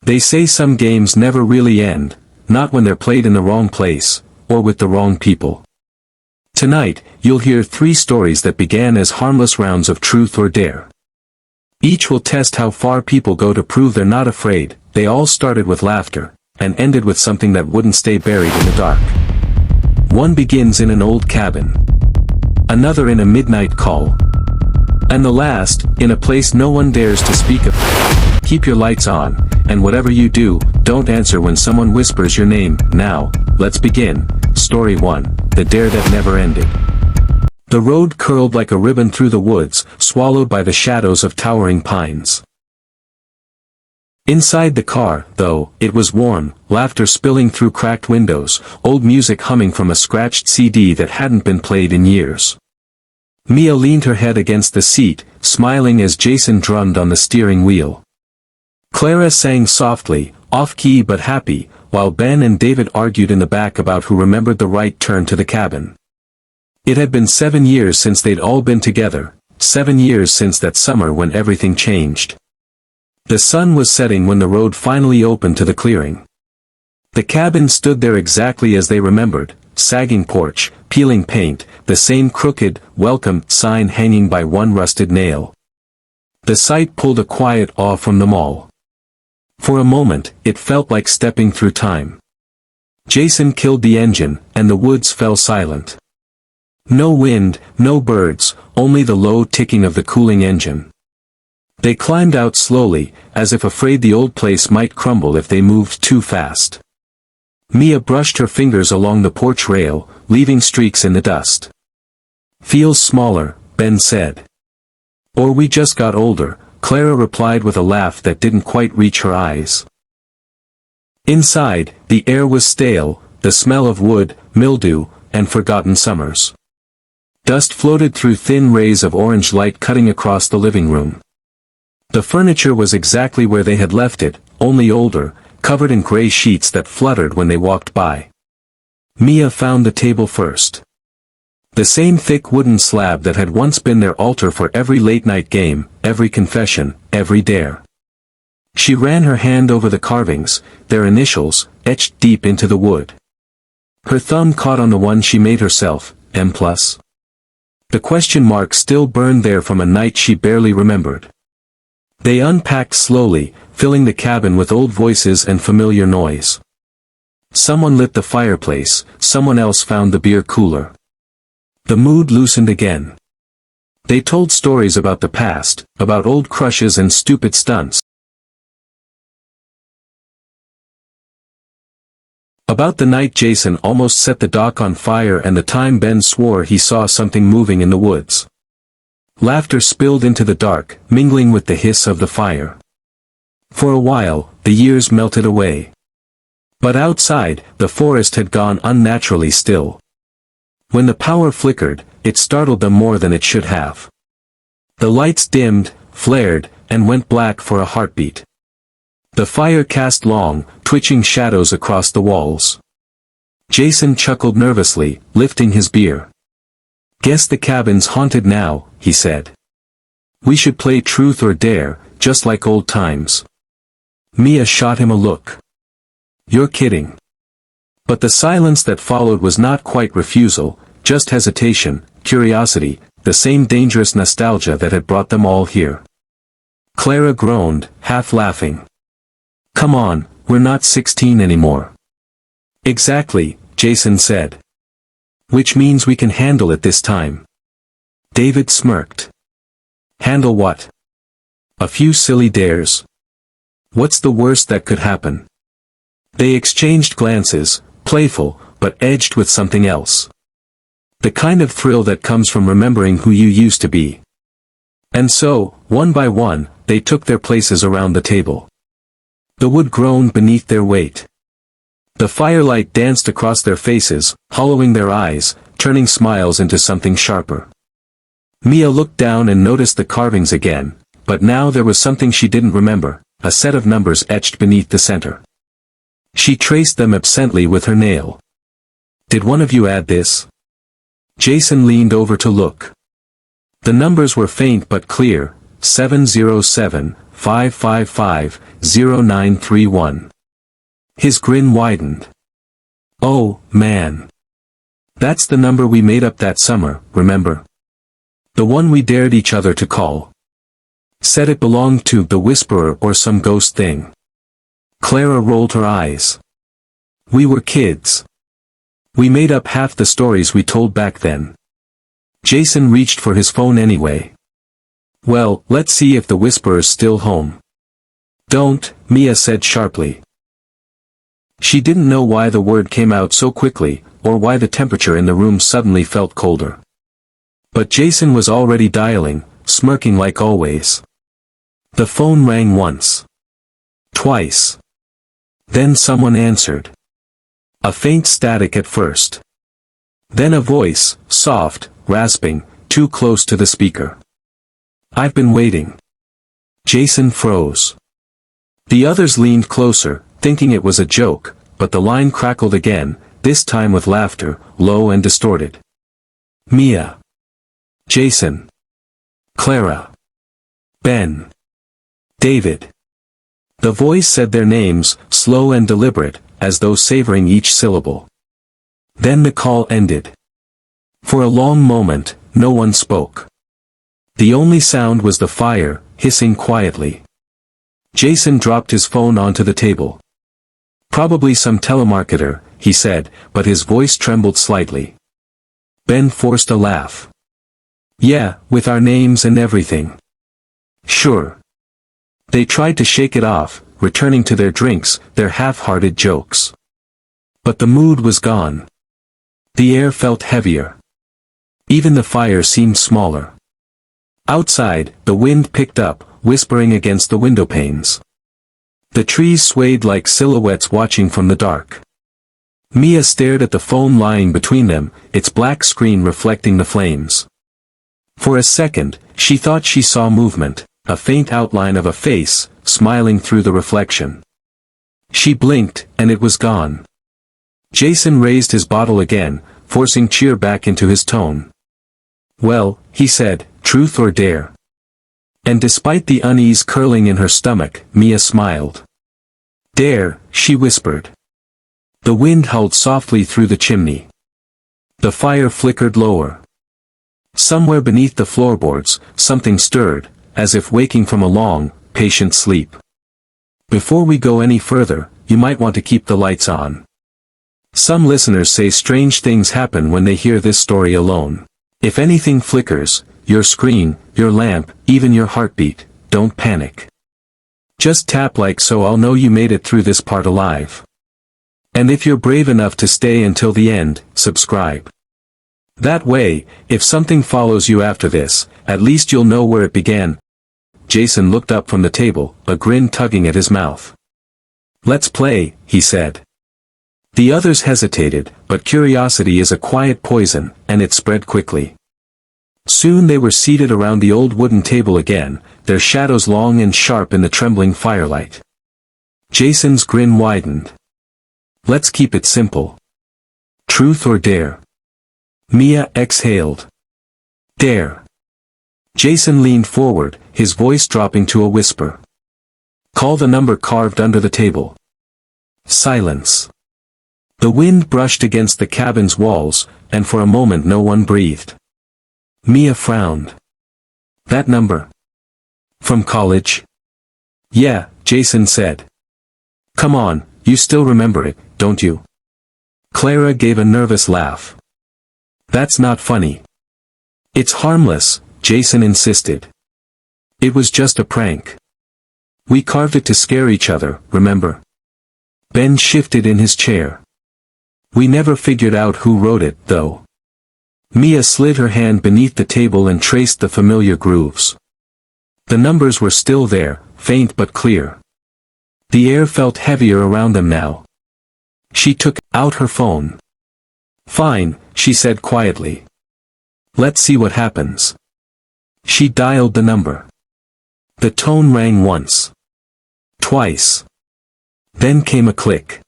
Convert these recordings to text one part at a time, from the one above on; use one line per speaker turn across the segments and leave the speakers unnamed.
They say some games never really end, not when they're played in the wrong place, or with the wrong people. Tonight, you'll hear 3 stories that began as harmless rounds of truth or dare. Each will test how far people go to prove they're not afraid. They all started with laughter, and ended with something that wouldn't stay buried in the dark. One begins in an old cabin. Another in a midnight call. And the last, in a place no one dares to speak of. Keep your lights on, and whatever you do, don't answer when someone whispers your name. Now, let's begin. Story 1, The Dare That Never Ended. The road curled like a ribbon through the woods, swallowed by the shadows of towering pines. Inside the car, though, it was warm, laughter spilling through cracked windows, old music humming from a scratched CD that hadn't been played in years. Mia leaned her head against the seat, smiling as Jason drummed on the steering wheel. Clara sang softly, off-key but happy, while Ben and David argued in the back about who remembered the right turn to the cabin. It had been 7 years since they'd all been together, 7 years since that summer when everything changed. The sun was setting when the road finally opened to the clearing. The cabin stood there exactly as they remembered, sagging porch, peeling paint, the same crooked, welcome sign hanging by one rusted nail. The sight pulled a quiet awe from them all. For a moment, it felt like stepping through time. Jason killed the engine, and the woods fell silent. No wind, no birds, only the low ticking of the cooling engine. They climbed out slowly, as if afraid the old place might crumble if they moved too fast. Mia brushed her fingers along the porch rail, leaving streaks in the dust. "Feels smaller," Ben said. "Or we just got older," Clara replied with a laugh that didn't quite reach her eyes. Inside, the air was stale, the smell of wood, mildew, and forgotten summers. Dust floated through thin rays of orange light cutting across the living room. The furniture was exactly where they had left it, only older, covered in gray sheets that fluttered when they walked by. Mia found the table first. The same thick wooden slab that had once been their altar for every late-night game, every confession, every dare. She ran her hand over the carvings, their initials, etched deep into the wood. Her thumb caught on the one she made herself, M+. The question mark still burned there from a night she barely remembered. They unpacked slowly, filling the cabin with old voices and familiar noise. Someone lit the fireplace, someone else found the beer cooler. The mood loosened again. They told stories about the past, about old crushes and stupid stunts. About the night Jason almost set the dock on fire and the time Ben swore he saw something moving in the woods. Laughter spilled into the dark, mingling with the hiss of the fire. For a while, the years melted away. But outside, the forest had gone unnaturally still. When the power flickered, it startled them more than it should have. The lights dimmed, flared, and went black for a heartbeat. The fire cast long, twitching shadows across the walls. Jason chuckled nervously, lifting his beer. "Guess the cabin's haunted now," he said. "We should play truth or dare, just like old times." Mia shot him a look. "You're kidding." But the silence that followed was not quite refusal, just hesitation, curiosity, the same dangerous nostalgia that had brought them all here. Clara groaned, half laughing. "Come on, we're not 16 anymore." "Exactly," Jason said. "Which means we can handle it this time." David smirked. "Handle what?" "A few silly dares. What's the worst that could happen?" They exchanged glances, playful, but edged with something else. The kind of thrill that comes from remembering who you used to be. And so, one by one, they took their places around the table. The wood groaned beneath their weight. The firelight danced across their faces, hollowing their eyes, turning smiles into something sharper. Mia looked down and noticed the carvings again, but now there was something she didn't remember, a set of numbers etched beneath the center. She traced them absently with her nail. "Did one of you add this?" Jason leaned over to look. The numbers were faint but clear, 707, 555-0931. His grin widened. Oh, man. That's the number we made up that summer, remember? The one we dared each other to call. Said it belonged to the Whisperer or some ghost thing. Clara rolled her eyes. We were kids. We made up half the stories we told back then. Jason reached for his phone anyway. Well, let's see if the Whisperer's still home. Don't, Mia said sharply. She didn't know why the word came out so quickly, or why the temperature in the room suddenly felt colder. But Jason was already dialing, smirking like always. The phone rang once. Twice. Then someone answered. A faint static at first. Then a voice, soft, rasping, too close to the speaker. I've been waiting. Jason froze. The others leaned closer, thinking it was a joke, but the line crackled again, this time with laughter, low and distorted. Mia. Jason. Clara. Ben. David. The voice said their names, slow and deliberate, as though savoring each syllable. Then the call ended. For a long moment, no one spoke. The only sound was the fire, hissing quietly. Jason dropped his phone onto the table. Probably some telemarketer, he said, but his voice trembled slightly. Ben forced a laugh. Yeah, with our names and everything. Sure. They tried to shake it off, returning to their drinks, their half-hearted jokes. But the mood was gone. The air felt heavier. Even the fire seemed smaller. Outside, the wind picked up, whispering against the window panes. The trees swayed like silhouettes watching from the dark. Mia stared at the phone lying between them, its black screen reflecting the flames. For a second, she thought she saw movement, a faint outline of a face, smiling through the reflection. She blinked, and it was gone. Jason raised his bottle again, forcing cheer back into his tone. Well, he said, truth or dare? And despite the unease curling in her stomach, Mia smiled. Dare, she whispered. The wind howled softly through the chimney. The fire flickered lower. Somewhere beneath the floorboards, something stirred, as if waking from a long, patient sleep. Before we go any further, you might want to keep the lights on. Some listeners say strange things happen when they hear this story alone. If anything flickers, your screen, your lamp, even your heartbeat, don't panic. Just tap like so I'll know you made it through this part alive. And if you're brave enough to stay until the end, subscribe. That way, if something follows you after this, at least you'll know where it began. Jason looked up from the table, a grin tugging at his mouth. Let's play, he said. The others hesitated, but curiosity is a quiet poison, and it spread quickly. Soon they were seated around the old wooden table again, their shadows long and sharp in the trembling firelight. Jason's grin widened. Let's keep it simple. Truth or dare? Mia exhaled. Dare. Jason leaned forward, his voice dropping to a whisper. Call the number carved under the table. Silence. The wind brushed against the cabin's walls, and for a moment no one breathed. Mia frowned. That number? From college? Yeah, Jason said. Come on, you still remember it, don't you? Clara gave a nervous laugh. That's not funny. It's harmless, Jason insisted. It was just a prank. We carved it to scare each other, remember? Ben shifted in his chair. We never figured out who wrote it, though. Mia slid her hand beneath the table and traced the familiar grooves. The numbers were still there, faint but clear. The air felt heavier around them now. She took out her phone. Fine, she said quietly. Let's see what happens. She dialed the number. The tone rang once. Twice. Then came a click.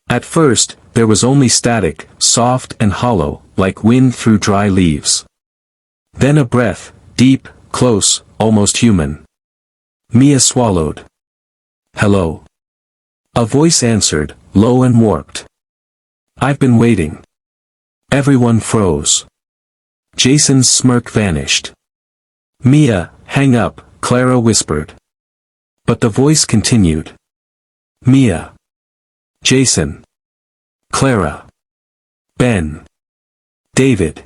At first, there was only static, soft and hollow, like wind through dry leaves. Then a breath, deep, close, almost human. Mia swallowed. "Hello?" A voice answered, low and warped. "I've been waiting." Everyone froze. Jason's smirk vanished. "Mia, hang up," Clara whispered. But the voice continued. "Mia. Jason. Clara. Ben. David."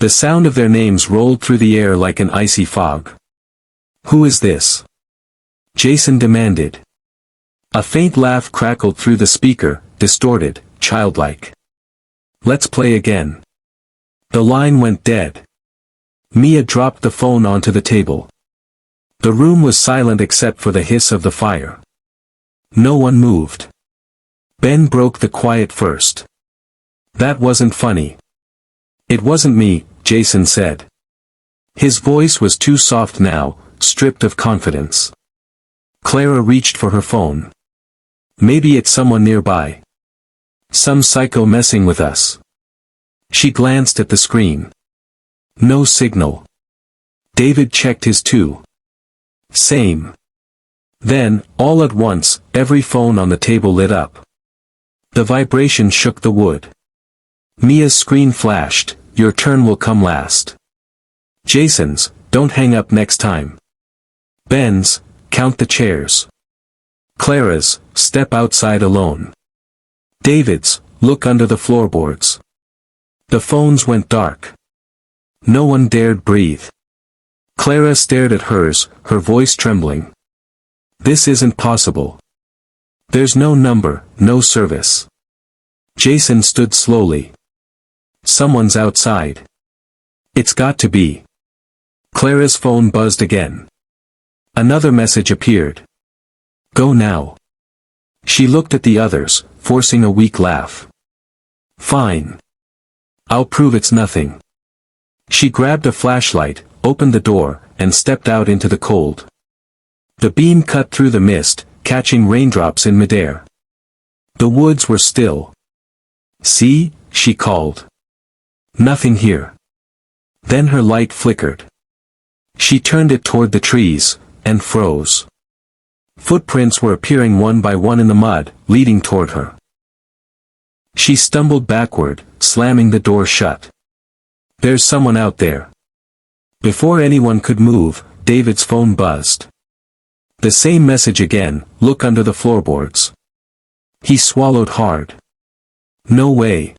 The sound of their names rolled through the air like an icy fog. "Who is this?" Jason demanded. A faint laugh crackled through the speaker, distorted, childlike. "Let's play again." The line went dead. Mia dropped the phone onto the table. The room was silent except for the hiss of the fire. No one moved. Ben broke the quiet first. "That wasn't funny." "It wasn't me," Jason said. His voice was too soft now, stripped of confidence. Clara reached for her phone. "Maybe it's someone nearby. Some psycho messing with us." She glanced at the screen. No signal. David checked his too. Same. Then, all at once, every phone on the table lit up. The vibration shook the wood. Mia's screen flashed, "Your turn will come last." Jason's, "Don't hang up next time." Ben's, "Count the chairs." Clara's, "Step outside alone." David's, "Look under the floorboards." The phones went dark. No one dared breathe. Clara stared at hers, her voice trembling. "This isn't possible. There's no number, no service." Jason stood slowly. "Someone's outside. It's got to be." Clara's phone buzzed again. Another message appeared. "Go now." She looked at the others, forcing a weak laugh. "Fine. I'll prove it's nothing." She grabbed a flashlight, opened the door, and stepped out into the cold. The beam cut through the mist, catching raindrops in midair. The woods were still. "See?" she called. "Nothing here." Then her light flickered. She turned it toward the trees, and froze. Footprints were appearing one by one in the mud, leading toward her. She stumbled backward, slamming the door shut. "There's someone out there." Before anyone could move, David's phone buzzed. The same message again, "Look under the floorboards." He swallowed hard. No way.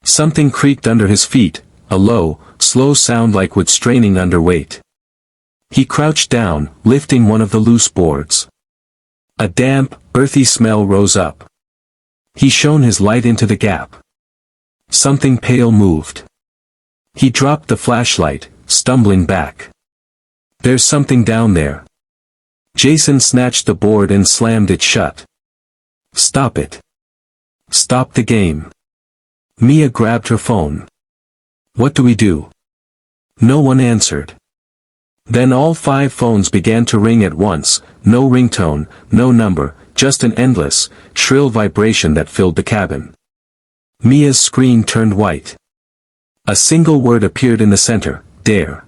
Something creaked under his feet, a low, slow sound like wood straining under weight. He crouched down, lifting one of the loose boards. A damp, earthy smell rose up. He shone his light into the gap. Something pale moved. He dropped the flashlight, stumbling back. "There's something down there." Jason snatched the board and slammed it shut. "Stop it. Stop the game." Mia grabbed her phone. "What do we do?" No one answered. Then all 5 phones began to ring at once, no ringtone, no number, just an endless, shrill vibration that filled the cabin. Mia's screen turned white. A single word appeared in the center, "Dare."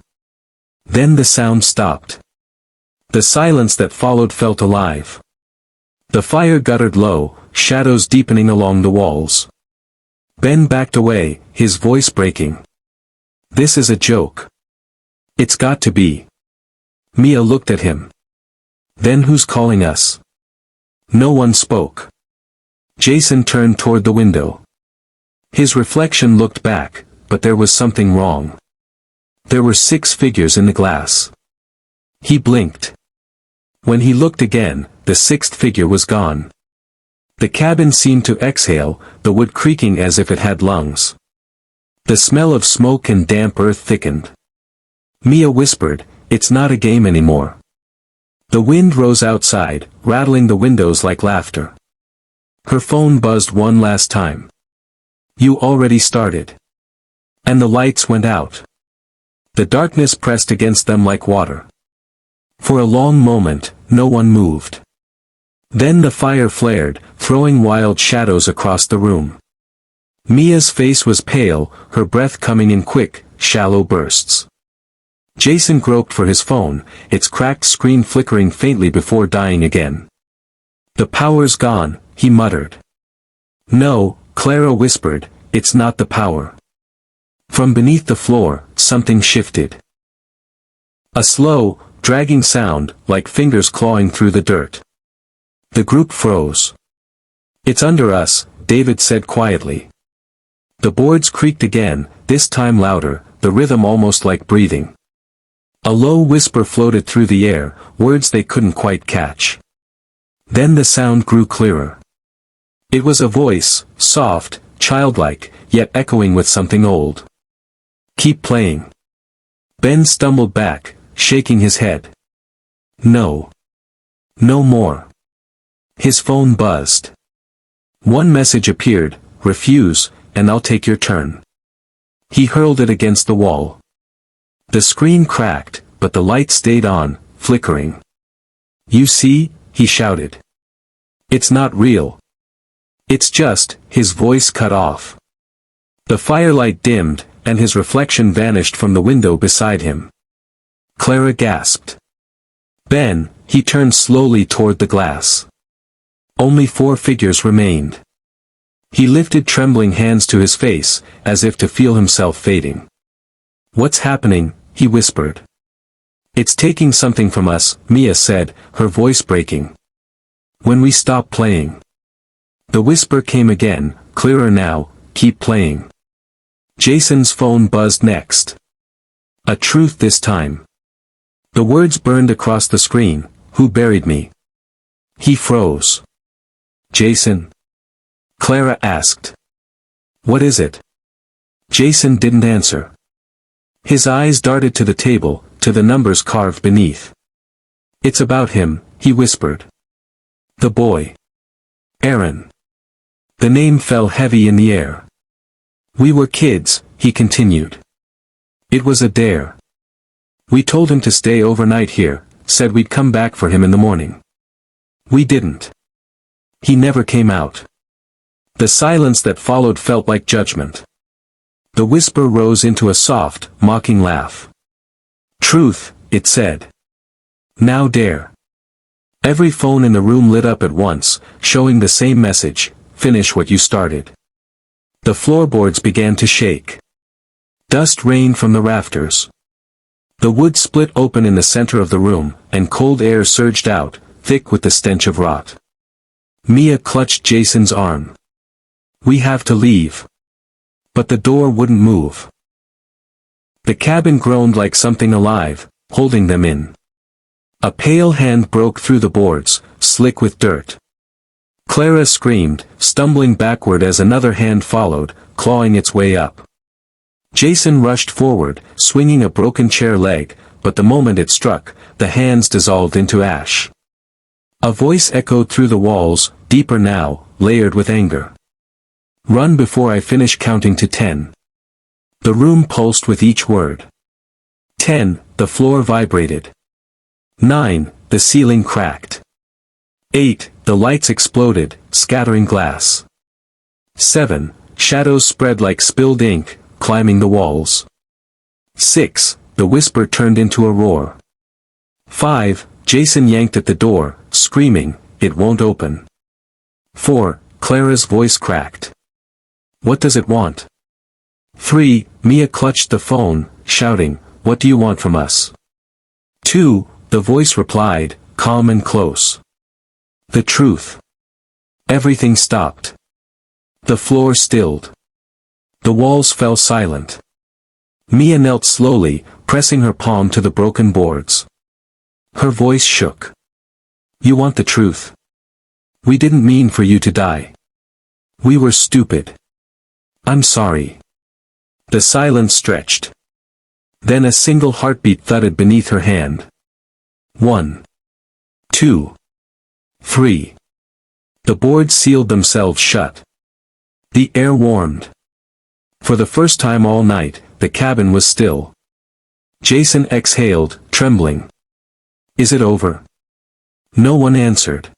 Then the sound stopped. The silence that followed felt alive. The fire guttered low, shadows deepening along the walls. Ben backed away, his voice breaking. "This is a joke. It's got to be." Mia looked at him. "Then who's calling us?" No one spoke. Jason turned toward the window. His reflection looked back, but there was something wrong. There were 6 figures in the glass. He blinked. When he looked again, the 6th figure was gone. The cabin seemed to exhale, the wood creaking as if it had lungs. The smell of smoke and damp earth thickened. Mia whispered, "It's not a game anymore." The wind rose outside, rattling the windows like laughter. Her phone buzzed one last time. "You already started." And the lights went out. The darkness pressed against them like water. For a long moment, no one moved. Then the fire flared, throwing wild shadows across the room. Mia's face was pale, her breath coming in quick, shallow bursts. Jason groped for his phone, its cracked screen flickering faintly before dying again. "The power's gone," he muttered. "No," Clara whispered, "it's not the power." From beneath the floor, something shifted. A slow, dragging sound, like fingers clawing through the dirt. The group froze. "It's under us," David said quietly. The boards creaked again, this time louder, the rhythm almost like breathing. A low whisper floated through the air, words they couldn't quite catch. Then the sound grew clearer. It was a voice, soft, childlike, yet echoing with something old. "Keep playing." Ben stumbled back, shaking his head. "No. No more." His phone buzzed. One message appeared, "Refuse, and I'll take your turn." He hurled it against the wall. The screen cracked, but the light stayed on, flickering. "You see?" he shouted. "It's not real. It's just," his voice cut off. The firelight dimmed, and his reflection vanished from the window beside him. Clara gasped. "Ben," he turned slowly toward the glass. Only 4 figures remained. He lifted trembling hands to his face, as if to feel himself fading. "What's happening?" he whispered. "It's taking something from us," Mia said, her voice breaking. "When we stop playing." The whisper came again, clearer now, "Keep playing." Jason's phone buzzed next. A truth this time. The words burned across the screen, "Who buried me?" He froze. "Jason?" Clara asked. "What is it?" Jason didn't answer. His eyes darted to the table, to the numbers carved beneath. "It's about him," he whispered. "The boy. Aaron." The name fell heavy in the air. "We were kids," he continued. "It was a dare. We told him to stay overnight here, said we'd come back for him in the morning. We didn't. He never came out." The silence that followed felt like judgment. The whisper rose into a soft, mocking laugh. "Truth," it said. "Now dare." Every phone in the room lit up at once, showing the same message, "Finish what you started." The floorboards began to shake. Dust rained from the rafters. The wood split open in the center of the room, and cold air surged out, thick with the stench of rot. Mia clutched Jason's arm. "We have to leave." But the door wouldn't move. The cabin groaned like something alive, holding them in. A pale hand broke through the boards, slick with dirt. Clara screamed, stumbling backward as another hand followed, clawing its way up. Jason rushed forward, swinging a broken chair leg, but the moment it struck, the hands dissolved into ash. A voice echoed through the walls, deeper now, layered with anger. "Run before I finish counting to 10. The room pulsed with each word. 10, the floor vibrated. 9, the ceiling cracked. 8, the lights exploded, scattering glass. 7, shadows spread like spilled ink, climbing the walls. 6, the whisper turned into a roar. 5, Jason yanked at the door, screaming, "It won't open." 4, Clara's voice cracked. "What does it want?" 3, Mia clutched the phone, shouting, "What do you want from us?" 2, the voice replied, calm and close. "The truth." Everything stopped. The floor stilled. The walls fell silent. Mia knelt slowly, pressing her palm to the broken boards. Her voice shook. "You want the truth. We didn't mean for you to die. We were stupid. I'm sorry." The silence stretched. Then a single heartbeat thudded beneath her hand. 1, 2, 3. The boards sealed themselves shut. The air warmed. For the first time all night, the cabin was still. Jason exhaled, trembling. "Is it over?" No one answered.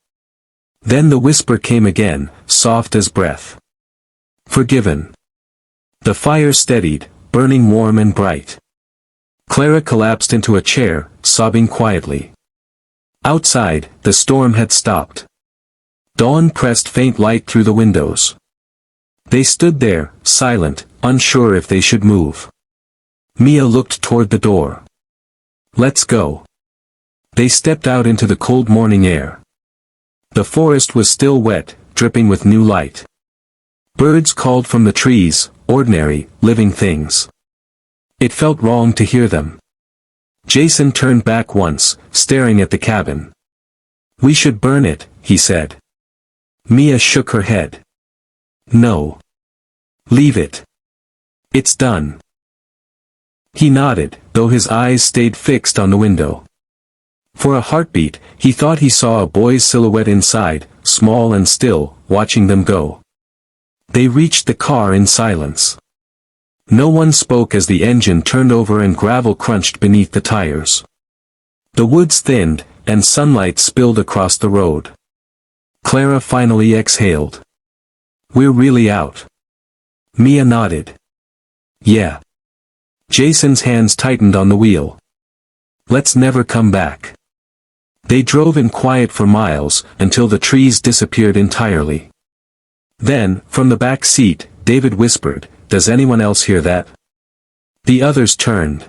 Then the whisper came again, soft as breath. "Forgiven." The fire steadied, burning warm and bright. Clara collapsed into a chair, sobbing quietly. Outside, the storm had stopped. Dawn pressed faint light through the windows. They stood there, silent, unsure if they should move. Mia looked toward the door. "Let's go." They stepped out into the cold morning air. The forest was still wet, dripping with new light. Birds called from the trees, ordinary, living things. It felt wrong to hear them. Jason turned back once, staring at the cabin. "We should burn it," he said. Mia shook her head. "No. Leave it. It's done." He nodded, though his eyes stayed fixed on the window. For a heartbeat, he thought he saw a boy's silhouette inside, small and still, watching them go. They reached the car in silence. No one spoke as the engine turned over and gravel crunched beneath the tires. The woods thinned, and sunlight spilled across the road. Clara finally exhaled. "We're really out." Mia nodded. "Yeah." Jason's hands tightened on the wheel. "Let's never come back." They drove in quiet for miles, until the trees disappeared entirely. Then, from the back seat, David whispered, "Does anyone else hear that?" The others turned.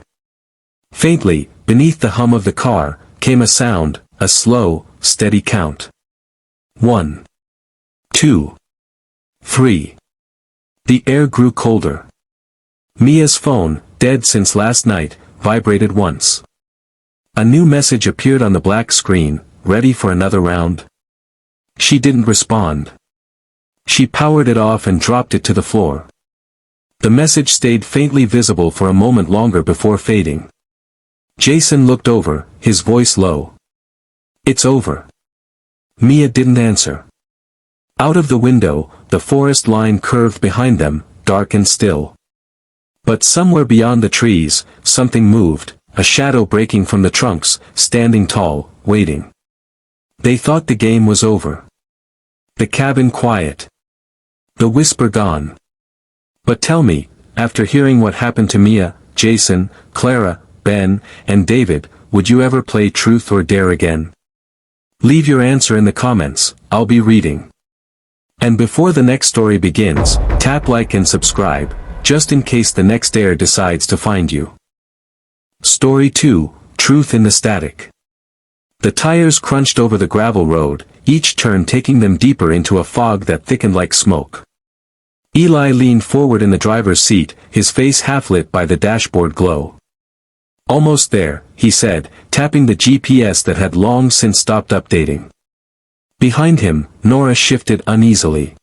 Faintly, beneath the hum of the car, came a sound, a slow, steady count. 1, 2, 3. The air grew colder. Mia's phone, dead since last night, vibrated once. A new message appeared on the black screen, "Ready for another round?" She didn't respond. She powered it off and dropped it to the floor. The message stayed faintly visible for a moment longer before fading. Jason looked over, his voice low. "It's over." Mia didn't answer. Out of the window, the forest line curved behind them, dark and still. But somewhere beyond the trees, something moved, a shadow breaking from the trunks, standing tall, waiting. They thought the game was over. The cabin quiet. The whisper gone. "But tell me, after hearing what happened to Mia, Jason, Clara, Ben, and David, would you ever play Truth or Dare again? Leave your answer in the comments, I'll be reading. And before the next story begins, tap like and subscribe, just in case the next dare decides to find you. Story 2, Truth in the Static. The tires crunched over the gravel road, each turn taking them deeper into a fog that thickened like smoke. Eli leaned forward in the driver's seat, his face half-lit by the dashboard glow. "Almost there," he said, tapping the GPS that had long since stopped updating. Behind him, Nora shifted uneasily.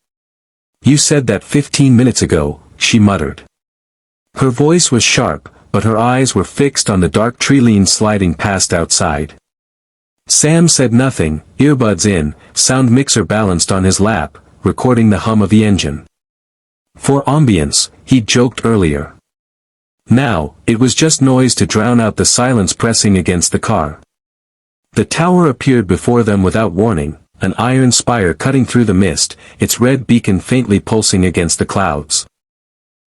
"You said that 15 minutes ago," she muttered. Her voice was sharp, but her eyes were fixed on the dark tree limbs sliding past outside. Sam said nothing, earbuds in, sound mixer balanced on his lap, recording the hum of the engine. For ambience, he'd joked earlier. Now, it was just noise to drown out the silence pressing against the car. The tower appeared before them without warning, an iron spire cutting through the mist, its red beacon faintly pulsing against the clouds.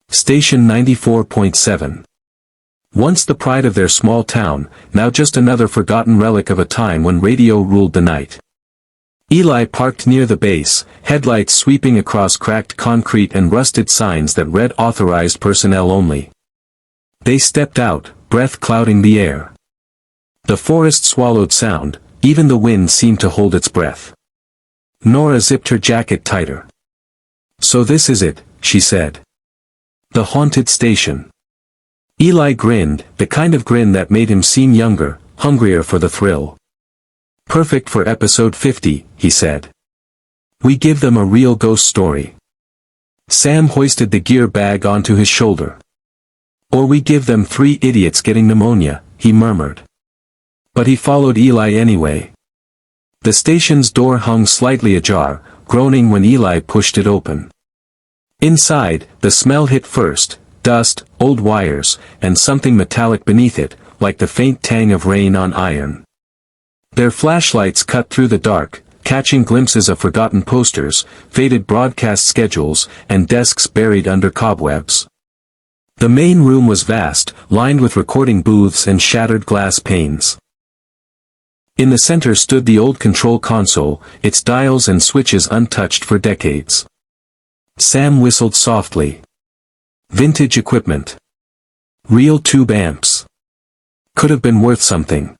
Station 94.7. Once the pride of their small town, now just another forgotten relic of a time when radio ruled the night. Eli parked near the base, headlights sweeping across cracked concrete and rusted signs that read "Authorized personnel only." They stepped out, breath clouding the air. The forest swallowed sound, even the wind seemed to hold its breath. Nora zipped her jacket tighter. "So this is it," she said. "The haunted station." Eli grinned, the kind of grin that made him seem younger, hungrier for the thrill. "Perfect for episode 50, he said. "We give them a real ghost story." Sam hoisted the gear bag onto his shoulder. "Or we give them 3 idiots getting pneumonia," he murmured. But he followed Eli anyway. The station's door hung slightly ajar, groaning when Eli pushed it open. Inside, the smell hit first, dust, old wires, and something metallic beneath it, like the faint tang of rain on iron. Their flashlights cut through the dark, catching glimpses of forgotten posters, faded broadcast schedules, and desks buried under cobwebs. The main room was vast, lined with recording booths and shattered glass panes. In the center stood the old control console, its dials and switches untouched for decades. Sam whistled softly. Vintage equipment. Real tube amps. Could have been worth something.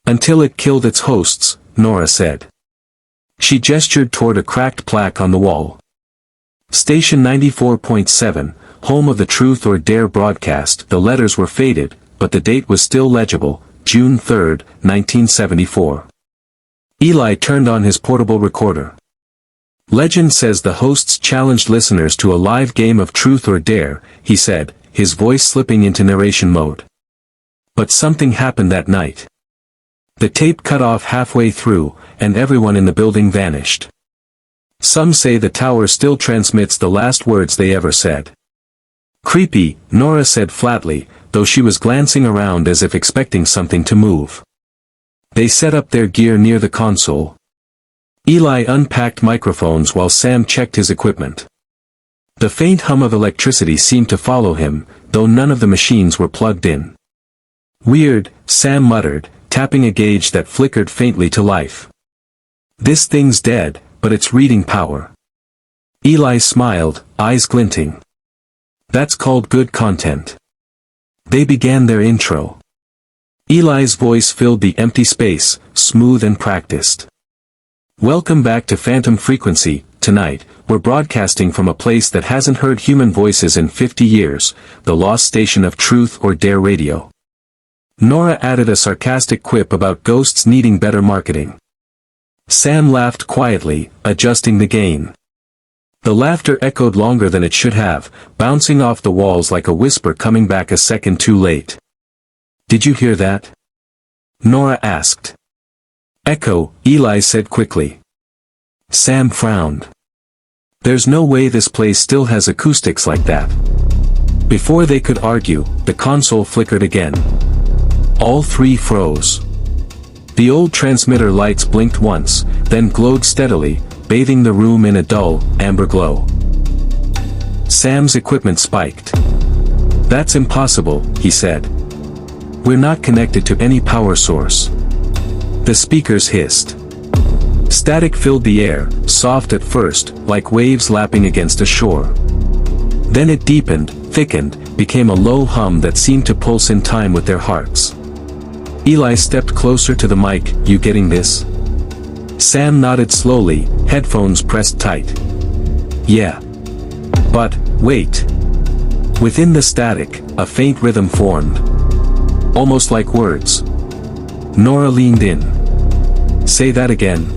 Until it killed its hosts, Nora said. She gestured toward a cracked plaque on the wall. Station 94.7, home of the Truth or Dare broadcast. The letters were faded, but the date was still legible, June 3, 1974. Eli turned on his portable recorder. Legend says the hosts challenged listeners to a live game of Truth or Dare, he said, his voice slipping into narration mode. But something happened that night. The tape cut off halfway through, and everyone in the building vanished. Some say the tower still transmits the last words they ever said. Creepy, Nora said flatly, though she was glancing around as if expecting something to move. They set up their gear near the console. Eli unpacked microphones while Sam checked his equipment. The faint hum of electricity seemed to follow him, though none of the machines were plugged in. Weird, Sam muttered, tapping a gauge that flickered faintly to life. This thing's dead, but it's reading power. Eli smiled, eyes glinting. That's called good content. They began their intro. Eli's voice filled the empty space, smooth and practiced. Welcome back to Phantom Frequency. Tonight, we're broadcasting from a place that hasn't heard human voices in 50 years, the lost station of Truth or Dare Radio. Nora added a sarcastic quip about ghosts needing better marketing. Sam laughed quietly, adjusting the gain. The laughter echoed longer than it should have, bouncing off the walls like a whisper coming back a second too late. Did you hear that? Nora asked. Echo, Eli said quickly. Sam frowned. There's no way this place still has acoustics like that. Before they could argue, the console flickered again. All three froze. The old transmitter lights blinked once, then glowed steadily, bathing the room in a dull, amber glow. Sam's equipment spiked. That's impossible, he said. We're not connected to any power source. The speakers hissed. Static filled the air, soft at first, like waves lapping against a shore. Then it deepened, thickened, became a low hum that seemed to pulse in time with their hearts. Eli stepped closer to the mic. You getting this? Sam nodded slowly, headphones pressed tight. Yeah. But, wait. Within the static, a faint rhythm formed. Almost like words. Nora leaned in. Say that again.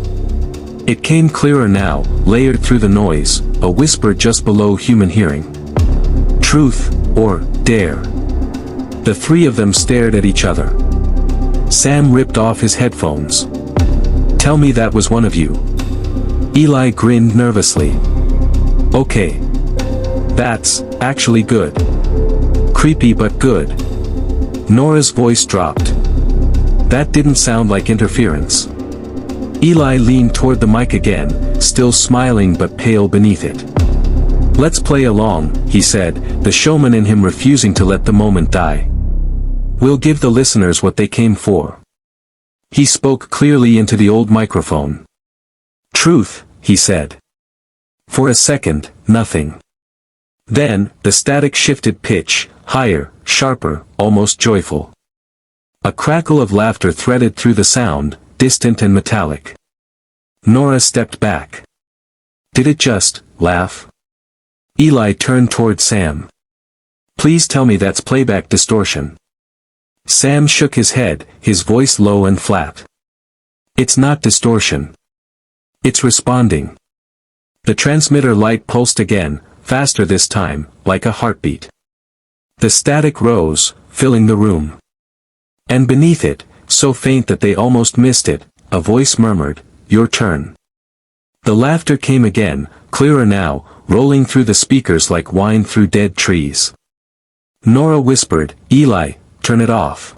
It came clearer now, layered through the noise, a whisper just below human hearing. Truth, or dare. The three of them stared at each other. Sam ripped off his headphones. Tell me that was one of you. Eli grinned nervously. Okay. That's actually good. Creepy but good. Nora's voice dropped. That didn't sound like interference. Eli leaned toward the mic again, still smiling but pale beneath it. Let's play along, he said, the showman in him refusing to let the moment die. We'll give the listeners what they came for. He spoke clearly into the old microphone. Truth, he said. For a second, nothing. Then, the static shifted pitch, higher, sharper, almost joyful. A crackle of laughter threaded through the sound, distant and metallic. Nora stepped back. Did it just laugh? Eli turned toward Sam. Please tell me that's playback distortion. Sam shook his head, his voice low and flat. It's not distortion. It's responding. The transmitter light pulsed again, faster this time, like a heartbeat. The static rose, filling the room. And beneath it, so faint that they almost missed it, a voice murmured, Your turn. The laughter came again, clearer now, rolling through the speakers like wine through dead trees. Nora whispered, Eli, turn it off.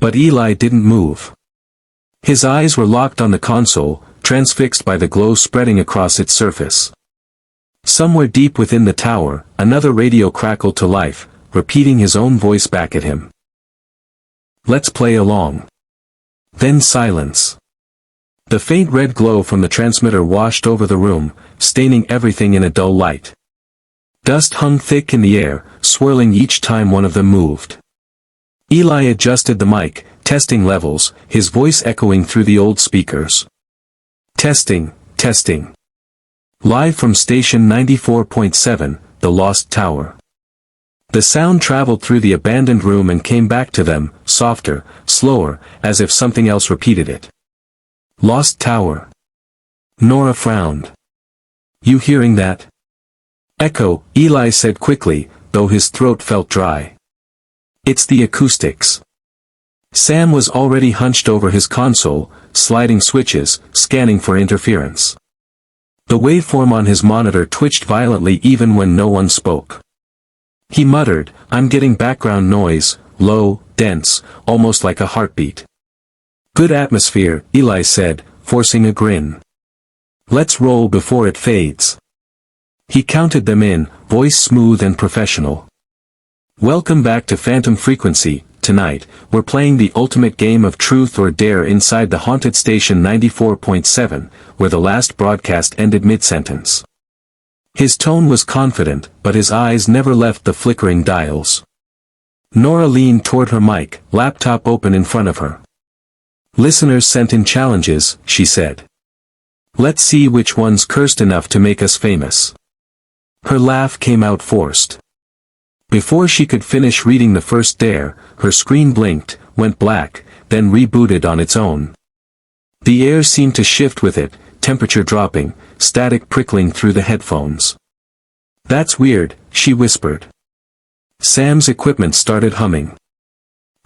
But Eli didn't move. His eyes were locked on the console, transfixed by the glow spreading across its surface. Somewhere deep within the tower, another radio crackled to life, repeating his own voice back at him. "Let's play along." Then silence. The faint red glow from the transmitter washed over the room, staining everything in a dull light. Dust hung thick in the air, swirling each time one of them moved. Eli adjusted the mic, testing levels, his voice echoing through the old speakers. "Testing, testing. Live from station 94.7, the Lost Tower." The sound traveled through the abandoned room and came back to them, softer, slower, as if something else repeated it. "Lost Tower." Nora frowned. "You hearing that?" "Echo," Eli said quickly, though his throat felt dry. "It's the acoustics." Sam was already hunched over his console, sliding switches, scanning for interference. The waveform on his monitor twitched violently even when no one spoke. He muttered, "I'm getting background noise, low, dense, almost like a heartbeat." "Good atmosphere," Eli said, forcing a grin. "Let's roll before it fades." He counted them in, voice smooth and professional. "Welcome back to Phantom Frequency. Tonight, we're playing the ultimate game of truth or dare inside the haunted station 94.7, where the last broadcast ended mid-sentence." His tone was confident, but his eyes never left the flickering dials. Nora leaned toward her mic, laptop open in front of her. "Listeners sent in challenges," she said. "Let's see which one's cursed enough to make us famous." Her laugh came out forced. Before she could finish reading the first dare, her screen blinked, went black, then rebooted on its own. The air seemed to shift with it, temperature dropping, static prickling through the headphones. "That's weird," she whispered. Sam's equipment started humming.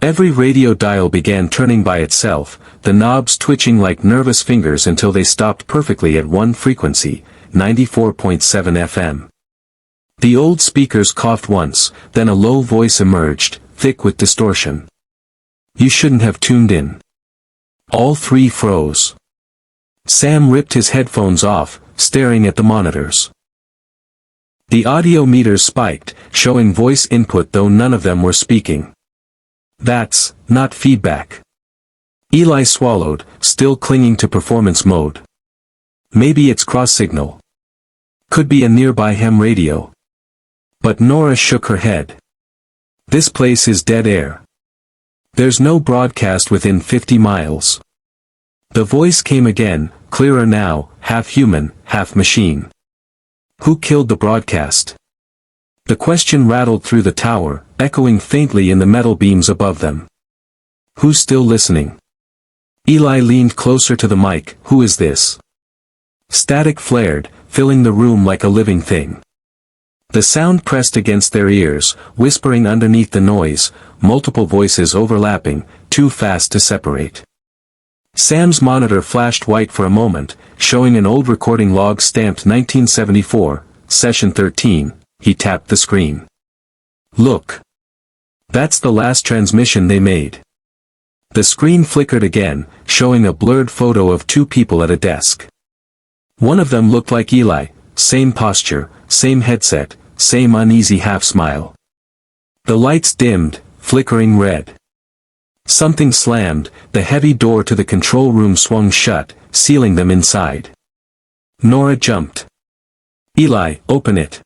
Every radio dial began turning by itself, the knobs twitching like nervous fingers until they stopped perfectly at one frequency, 94.7 FM. The old speakers coughed once, then a low voice emerged, thick with distortion. "You shouldn't have tuned in." All three froze. Sam ripped his headphones off, staring at the monitors. The audio meters spiked, showing voice input though none of them were speaking. "That's not feedback." Eli swallowed, still clinging to performance mode. "Maybe it's cross-signal. Could be a nearby ham radio." But Nora shook her head. "This place is dead air. There's no broadcast within 50 miles. The voice came again, clearer now, half human, half machine. "Who killed the broadcast?" The question rattled through the tower, echoing faintly in the metal beams above them. "Who's still listening?" Eli leaned closer to the mic. "Who is this?" Static flared, filling the room like a living thing. The sound pressed against their ears, whispering underneath the noise, multiple voices overlapping, too fast to separate. Sam's monitor flashed white for a moment, showing an old recording log stamped 1974, Session 13. He tapped the screen. "Look. That's the last transmission they made." The screen flickered again, showing a blurred photo of two people at a desk. One of them looked like Eli, same posture, same headset, same uneasy half-smile. The lights dimmed, flickering red. Something slammed, the heavy door to the control room swung shut, sealing them inside. Nora jumped. "Eli, open it."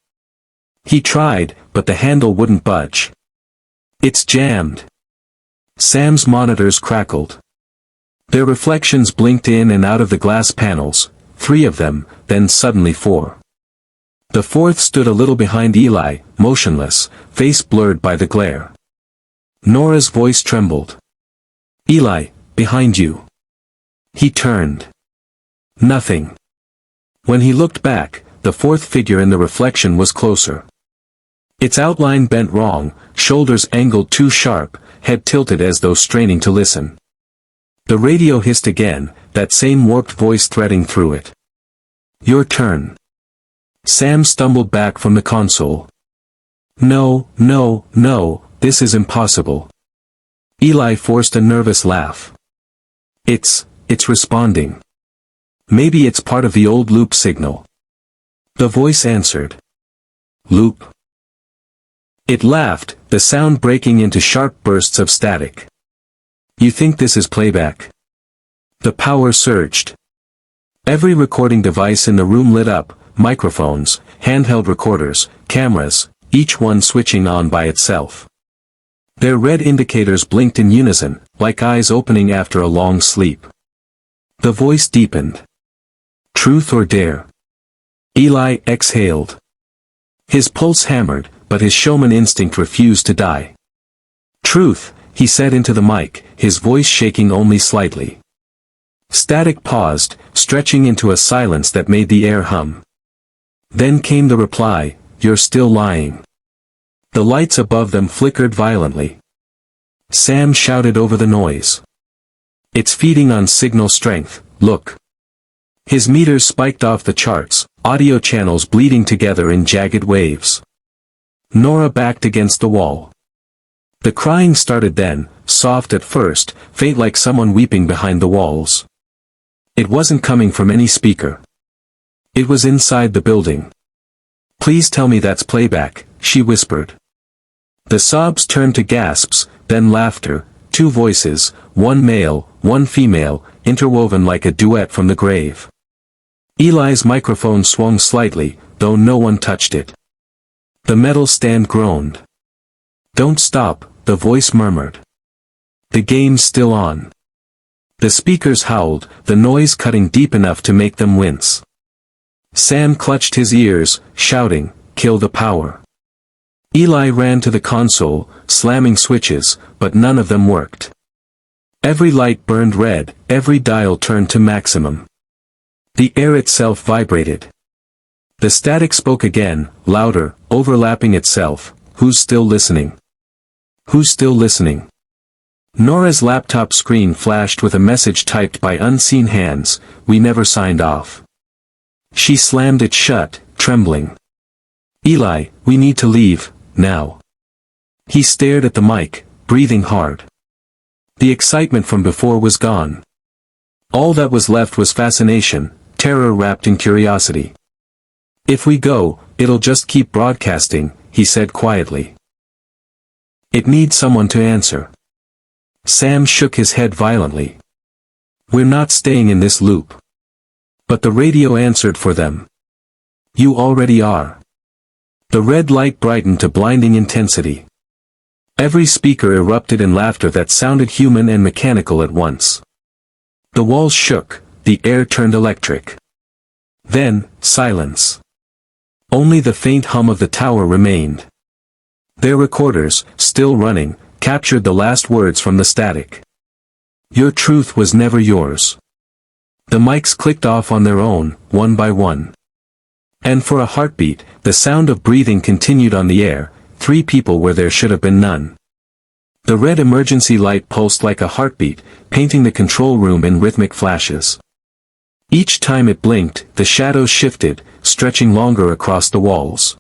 He tried, but the handle wouldn't budge. "It's jammed." Sam's monitors crackled. Their reflections blinked in and out of the glass panels, 3 of them, then suddenly 4. The 4th stood a little behind Eli, motionless, face blurred by the glare. Nora's voice trembled. "Eli, behind you." He turned. Nothing. When he looked back, the 4th figure in the reflection was closer. Its outline bent wrong, shoulders angled too sharp, head tilted as though straining to listen. The radio hissed again, that same warped voice threading through it. "Your turn." Sam stumbled back from the console. No, this is impossible." Eli forced a nervous laugh. It's responding. Maybe it's part of the old loop signal." The voice answered. Loop. It laughed, the sound breaking into sharp bursts of static. You think this is playback? The power surged. Every recording device in the room lit up, microphones, handheld recorders, cameras, each one switching on by itself. Their red indicators blinked in unison, like eyes opening after a long sleep. The voice deepened. Truth or dare? Eli exhaled. His pulse hammered, but his showman instinct refused to die. Truth, he said into the mic, his voice shaking only slightly. Static paused, stretching into a silence that made the air hum. Then came the reply, you're still lying. The lights above them flickered violently. Sam shouted over the noise. It's feeding on signal strength, look. His meters spiked off the charts, audio channels bleeding together in jagged waves. Nora backed against the wall. The crying started then, soft at first, faint like someone weeping behind the walls. It wasn't coming from any speaker. It was inside the building. Please tell me that's playback, she whispered. The sobs turned to gasps, then laughter, two voices, one male, one female, interwoven like a duet from the grave. Eli's microphone swung slightly, though no one touched it. The metal stand groaned. Don't stop, the voice murmured. The game's still on. The speakers howled, the noise cutting deep enough to make them wince. Sam clutched his ears, shouting, kill the power. Eli ran to the console, slamming switches, but none of them worked. Every light burned red, every dial turned to maximum. The air itself vibrated. The static spoke again, louder, overlapping itself, who's still listening? Who's still listening? Nora's laptop screen flashed with a message typed by unseen hands, we never signed off. She slammed it shut, trembling. Eli, we need to leave, now. He stared at the mic, breathing hard. The excitement from before was gone. All that was left was fascination, terror wrapped in curiosity. If we go, it'll just keep broadcasting, he said quietly. It needs someone to answer. Sam shook his head violently. We're not staying in this loop. But the radio answered for them. You already are. The red light brightened to blinding intensity. Every speaker erupted in laughter that sounded human and mechanical at once. The walls shook, the air turned electric. Then, silence. Only the faint hum of the tower remained. Their recorders, still running, captured the last words from the static. Your truth was never yours. The mics clicked off on their own, one by one. And for a heartbeat, the sound of breathing continued on the air, 3 people where there should have been none. The red emergency light pulsed like a heartbeat, painting the control room in rhythmic flashes. Each time it blinked, the shadows shifted, stretching longer across the walls.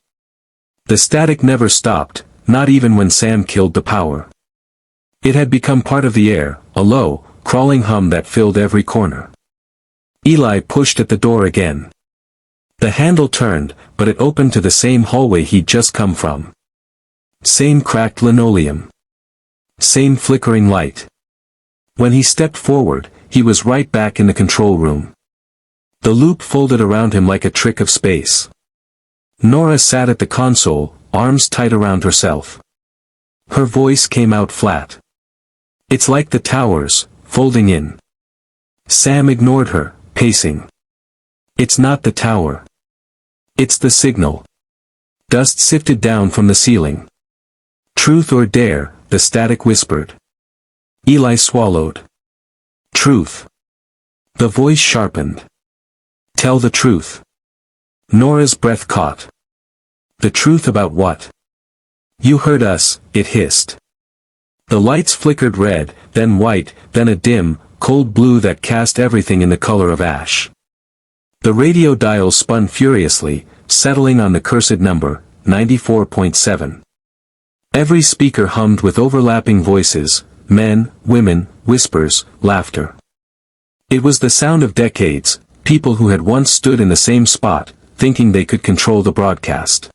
The static never stopped, not even when Sam killed the power. It had become part of the air, a low, crawling hum that filled every corner. Eli pushed at the door again. The handle turned, but it opened to the same hallway he'd just come from. Same cracked linoleum. Same flickering light. When he stepped forward, he was right back in the control room. The loop folded around him like a trick of space. Nora sat at the console, arms tight around herself. Her voice came out flat. It's like the towers, folding in. Sam ignored her, pacing. It's not the tower. It's the signal. Dust sifted down from the ceiling. Truth or dare, the static whispered. Eli swallowed. Truth. The voice sharpened. Tell the truth. Nora's breath caught. The truth about what? You heard us, it hissed. The lights flickered red, then white, then a dim, cold blue that cast everything in the color of ash. The radio dial spun furiously, settling on the cursed number, 94.7. Every speaker hummed with overlapping voices, men, women, whispers, laughter. It was the sound of decades, people who had once stood in the same spot, thinking they could control the broadcast.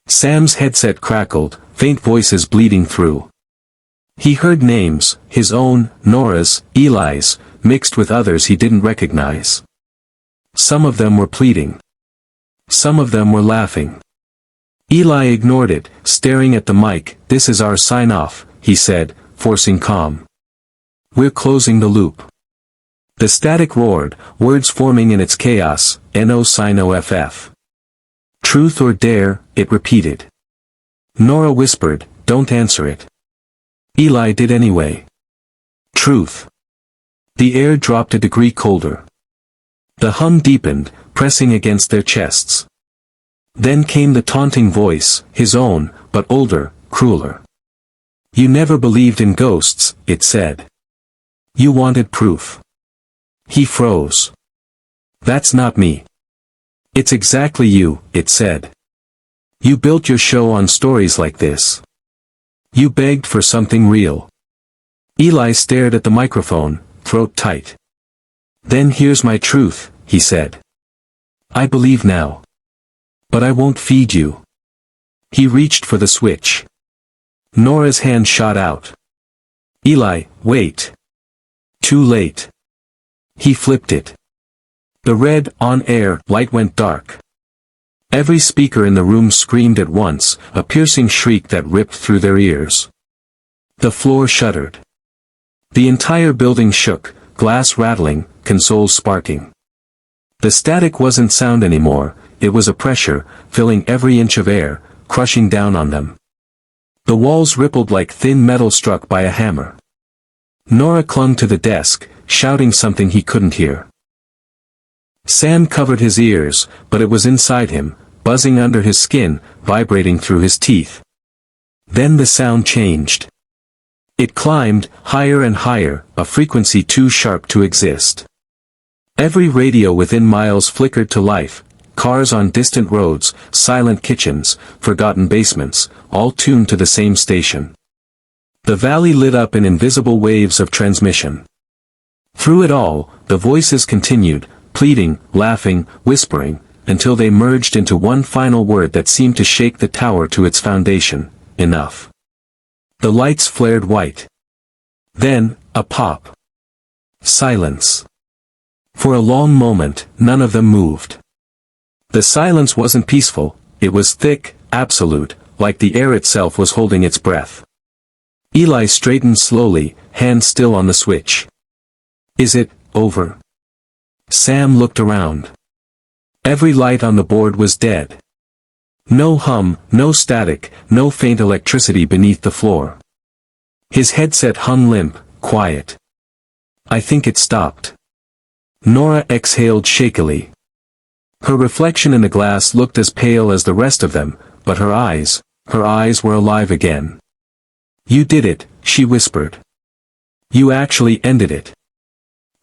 Sam's headset crackled, faint voices bleeding through. He heard names, his own, Nora's, Eli's, mixed with others he didn't recognize. Some of them were pleading. Some of them were laughing. Eli ignored it, staring at the mic. "This is our sign-off," he said, forcing calm. "We're closing the loop." The static roared, words forming in its chaos. "No sign off. Truth or dare," it repeated. Nora whispered, "Don't answer it." Eli did anyway. "Truth." The air dropped a degree colder. The hum deepened, pressing against their chests. Then came the taunting voice, his own, but older, crueler. "You never believed in ghosts," it said. "You wanted proof." He froze. "That's not me." "It's exactly you," it said. "You built your show on stories like this. You begged for something real." Eli stared at the microphone, throat tight. "Then here's my truth," he said. "I believe now. But I won't feed you." He reached for the switch. Nora's hand shot out. "Eli, wait." Too late. He flipped it. The red, on-air, light went dark. Every speaker in the room screamed at once, a piercing shriek that ripped through their ears. The floor shuddered. The entire building shook, glass rattling, consoles sparking. The static wasn't sound anymore, it was a pressure, filling every inch of air, crushing down on them. The walls rippled like thin metal struck by a hammer. Nora clung to the desk, shouting something he couldn't hear. Sam covered his ears, but it was inside him, buzzing under his skin, vibrating through his teeth. Then the sound changed. It climbed, higher and higher, a frequency too sharp to exist. Every radio within miles flickered to life, cars on distant roads, silent kitchens, forgotten basements, all tuned to the same station. The valley lit up in invisible waves of transmission. Through it all, the voices continued, pleading, laughing, whispering, until they merged into one final word that seemed to shake the tower to its foundation: enough. The lights flared white. Then, a pop. Silence. For a long moment, none of them moved. The silence wasn't peaceful, it was thick, absolute, like the air itself was holding its breath. Eli straightened slowly, hand still on the switch. "Is it over?" Sam looked around. Every light on the board was dead. No hum, no static, no faint electricity beneath the floor. His headset hung limp, quiet. "I think it stopped." Nora exhaled shakily. Her reflection in the glass looked as pale as the rest of them, but her eyes were alive again. "You did it," she whispered. "You actually ended it."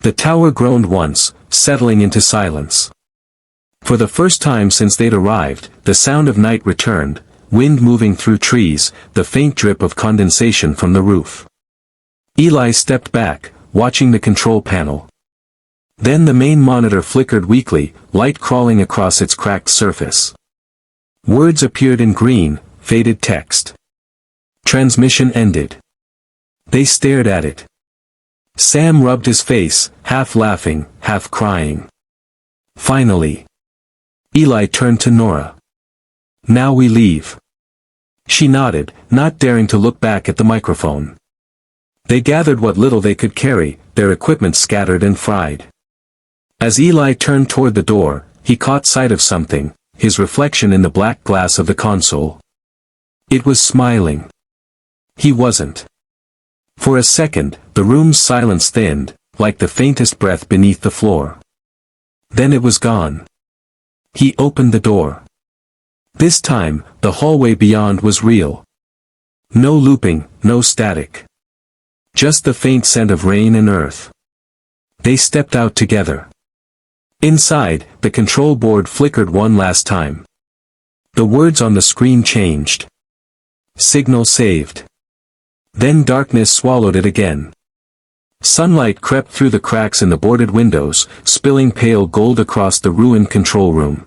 The tower groaned once, settling into silence. For the first time since they'd arrived, the sound of night returned, wind moving through trees, the faint drip of condensation from the roof. Eli stepped back, watching the control panel. Then the main monitor flickered weakly, light crawling across its cracked surface. Words appeared in green, faded text. Transmission ended. They stared at it. Sam rubbed his face, half laughing, half crying. Finally. Eli turned to Nora. "Now we leave." She nodded, not daring to look back at the microphone. They gathered what little they could carry, their equipment scattered and fried. As Eli turned toward the door, he caught sight of something, his reflection in the black glass of the console. It was smiling. He wasn't. For a second, the room's silence thinned, like the faintest breath beneath the floor. Then it was gone. He opened the door. This time, the hallway beyond was real. No looping, no static. Just the faint scent of rain and earth. They stepped out together. Inside, the control board flickered one last time. The words on the screen changed. "Signal saved." Then darkness swallowed it again. Sunlight crept through the cracks in the boarded windows, spilling pale gold across the ruined control room.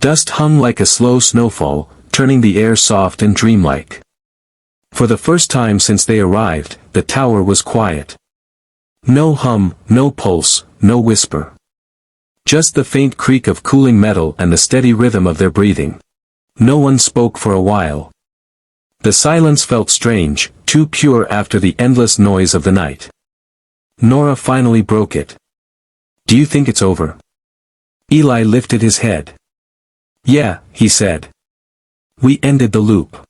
Dust hung like a slow snowfall, turning the air soft and dreamlike. For the first time since they arrived, the tower was quiet. No hum, no pulse, no whisper. Just the faint creak of cooling metal and the steady rhythm of their breathing. No one spoke for a while. The silence felt strange, too pure after the endless noise of the night. Nora finally broke it. "Do you think it's over?" Eli lifted his head. "Yeah," he said. "We ended the loop."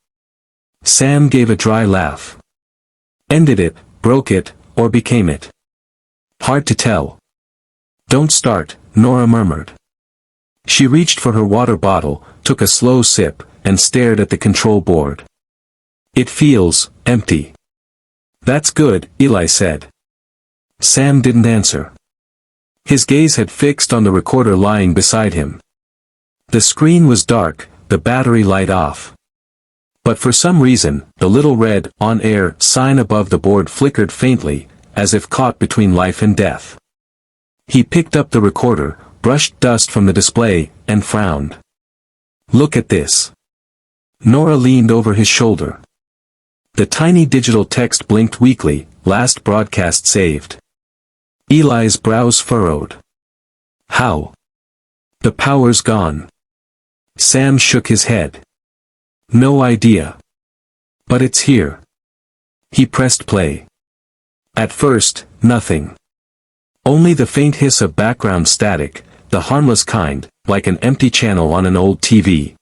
Sam gave a dry laugh. "Ended it, broke it, or became it? Hard to tell." "Don't start," Nora murmured. She reached for her water bottle, took a slow sip, and stared at the control board. "It feels empty." "That's good," Eli said. Sam didn't answer. His gaze had fixed on the recorder lying beside him. The screen was dark, the battery light off. But for some reason, the little red, on-air sign above the board flickered faintly, as if caught between life and death. He picked up the recorder, brushed dust from the display, and frowned. "Look at this." Nora leaned over his shoulder. The tiny digital text blinked weakly, "Last broadcast saved." Eli's brows furrowed. "How?" "The power's gone." Sam shook his head. "No idea. But it's here." He pressed play. At first, nothing. Only the faint hiss of background static, the harmless kind, like an empty channel on an old TV.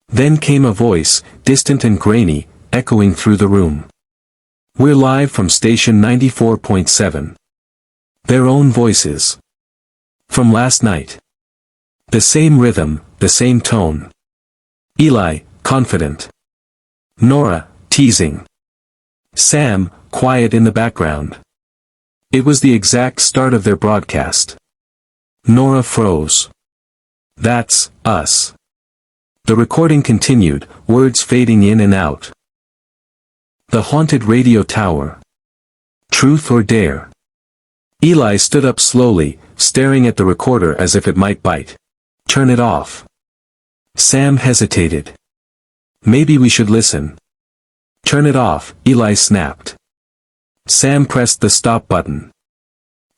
Then came a voice, distant and grainy, echoing through the room. "We're live from station 94.7. Their own voices. From last night. The same rhythm, the same tone. Eli, confident. Nora, teasing. Sam, quiet in the background. It was the exact start of their broadcast. Nora froze. "That's us." The recording continued, words fading in and out. "The haunted radio tower. Truth or dare?" Eli stood up slowly, staring at the recorder as if it might bite. "Turn it off." Sam hesitated. "Maybe we should listen." "Turn it off," Eli snapped. Sam pressed the stop button.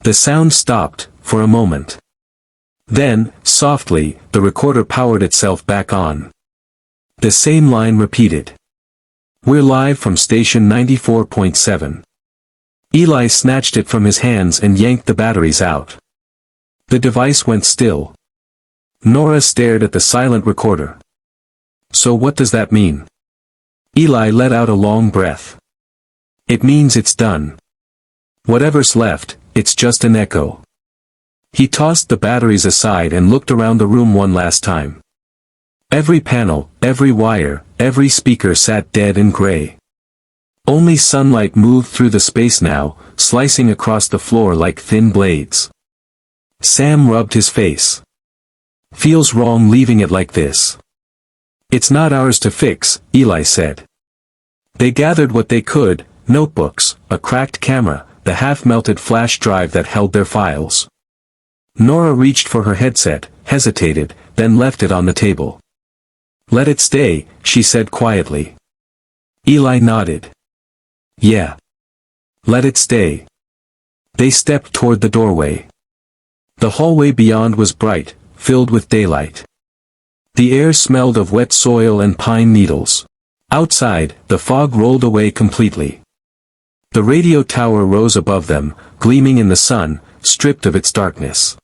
The sound stopped, for a moment. Then, softly, the recorder powered itself back on. The same line repeated. "We're live from station 94.7. Eli snatched it from his hands and yanked the batteries out. The device went still. Nora stared at the silent recorder. "So what does that mean?" Eli let out a long breath. "It means it's done. Whatever's left, it's just an echo." He tossed the batteries aside and looked around the room one last time. Every panel, every wire, every speaker sat dead and gray. Only sunlight moved through the space now, slicing across the floor like thin blades. Sam rubbed his face. "Feels wrong leaving it like this." "It's not ours to fix," Eli said. They gathered what they could, notebooks, a cracked camera, the half-melted flash drive that held their files. Nora reached for her headset, hesitated, then left it on the table. "Let it stay," she said quietly. Eli nodded. "Yeah. Let it stay." They stepped toward the doorway. The hallway beyond was bright, filled with daylight. The air smelled of wet soil and pine needles. Outside, the fog rolled away completely. The radio tower rose above them, gleaming in the sun, stripped of its darkness.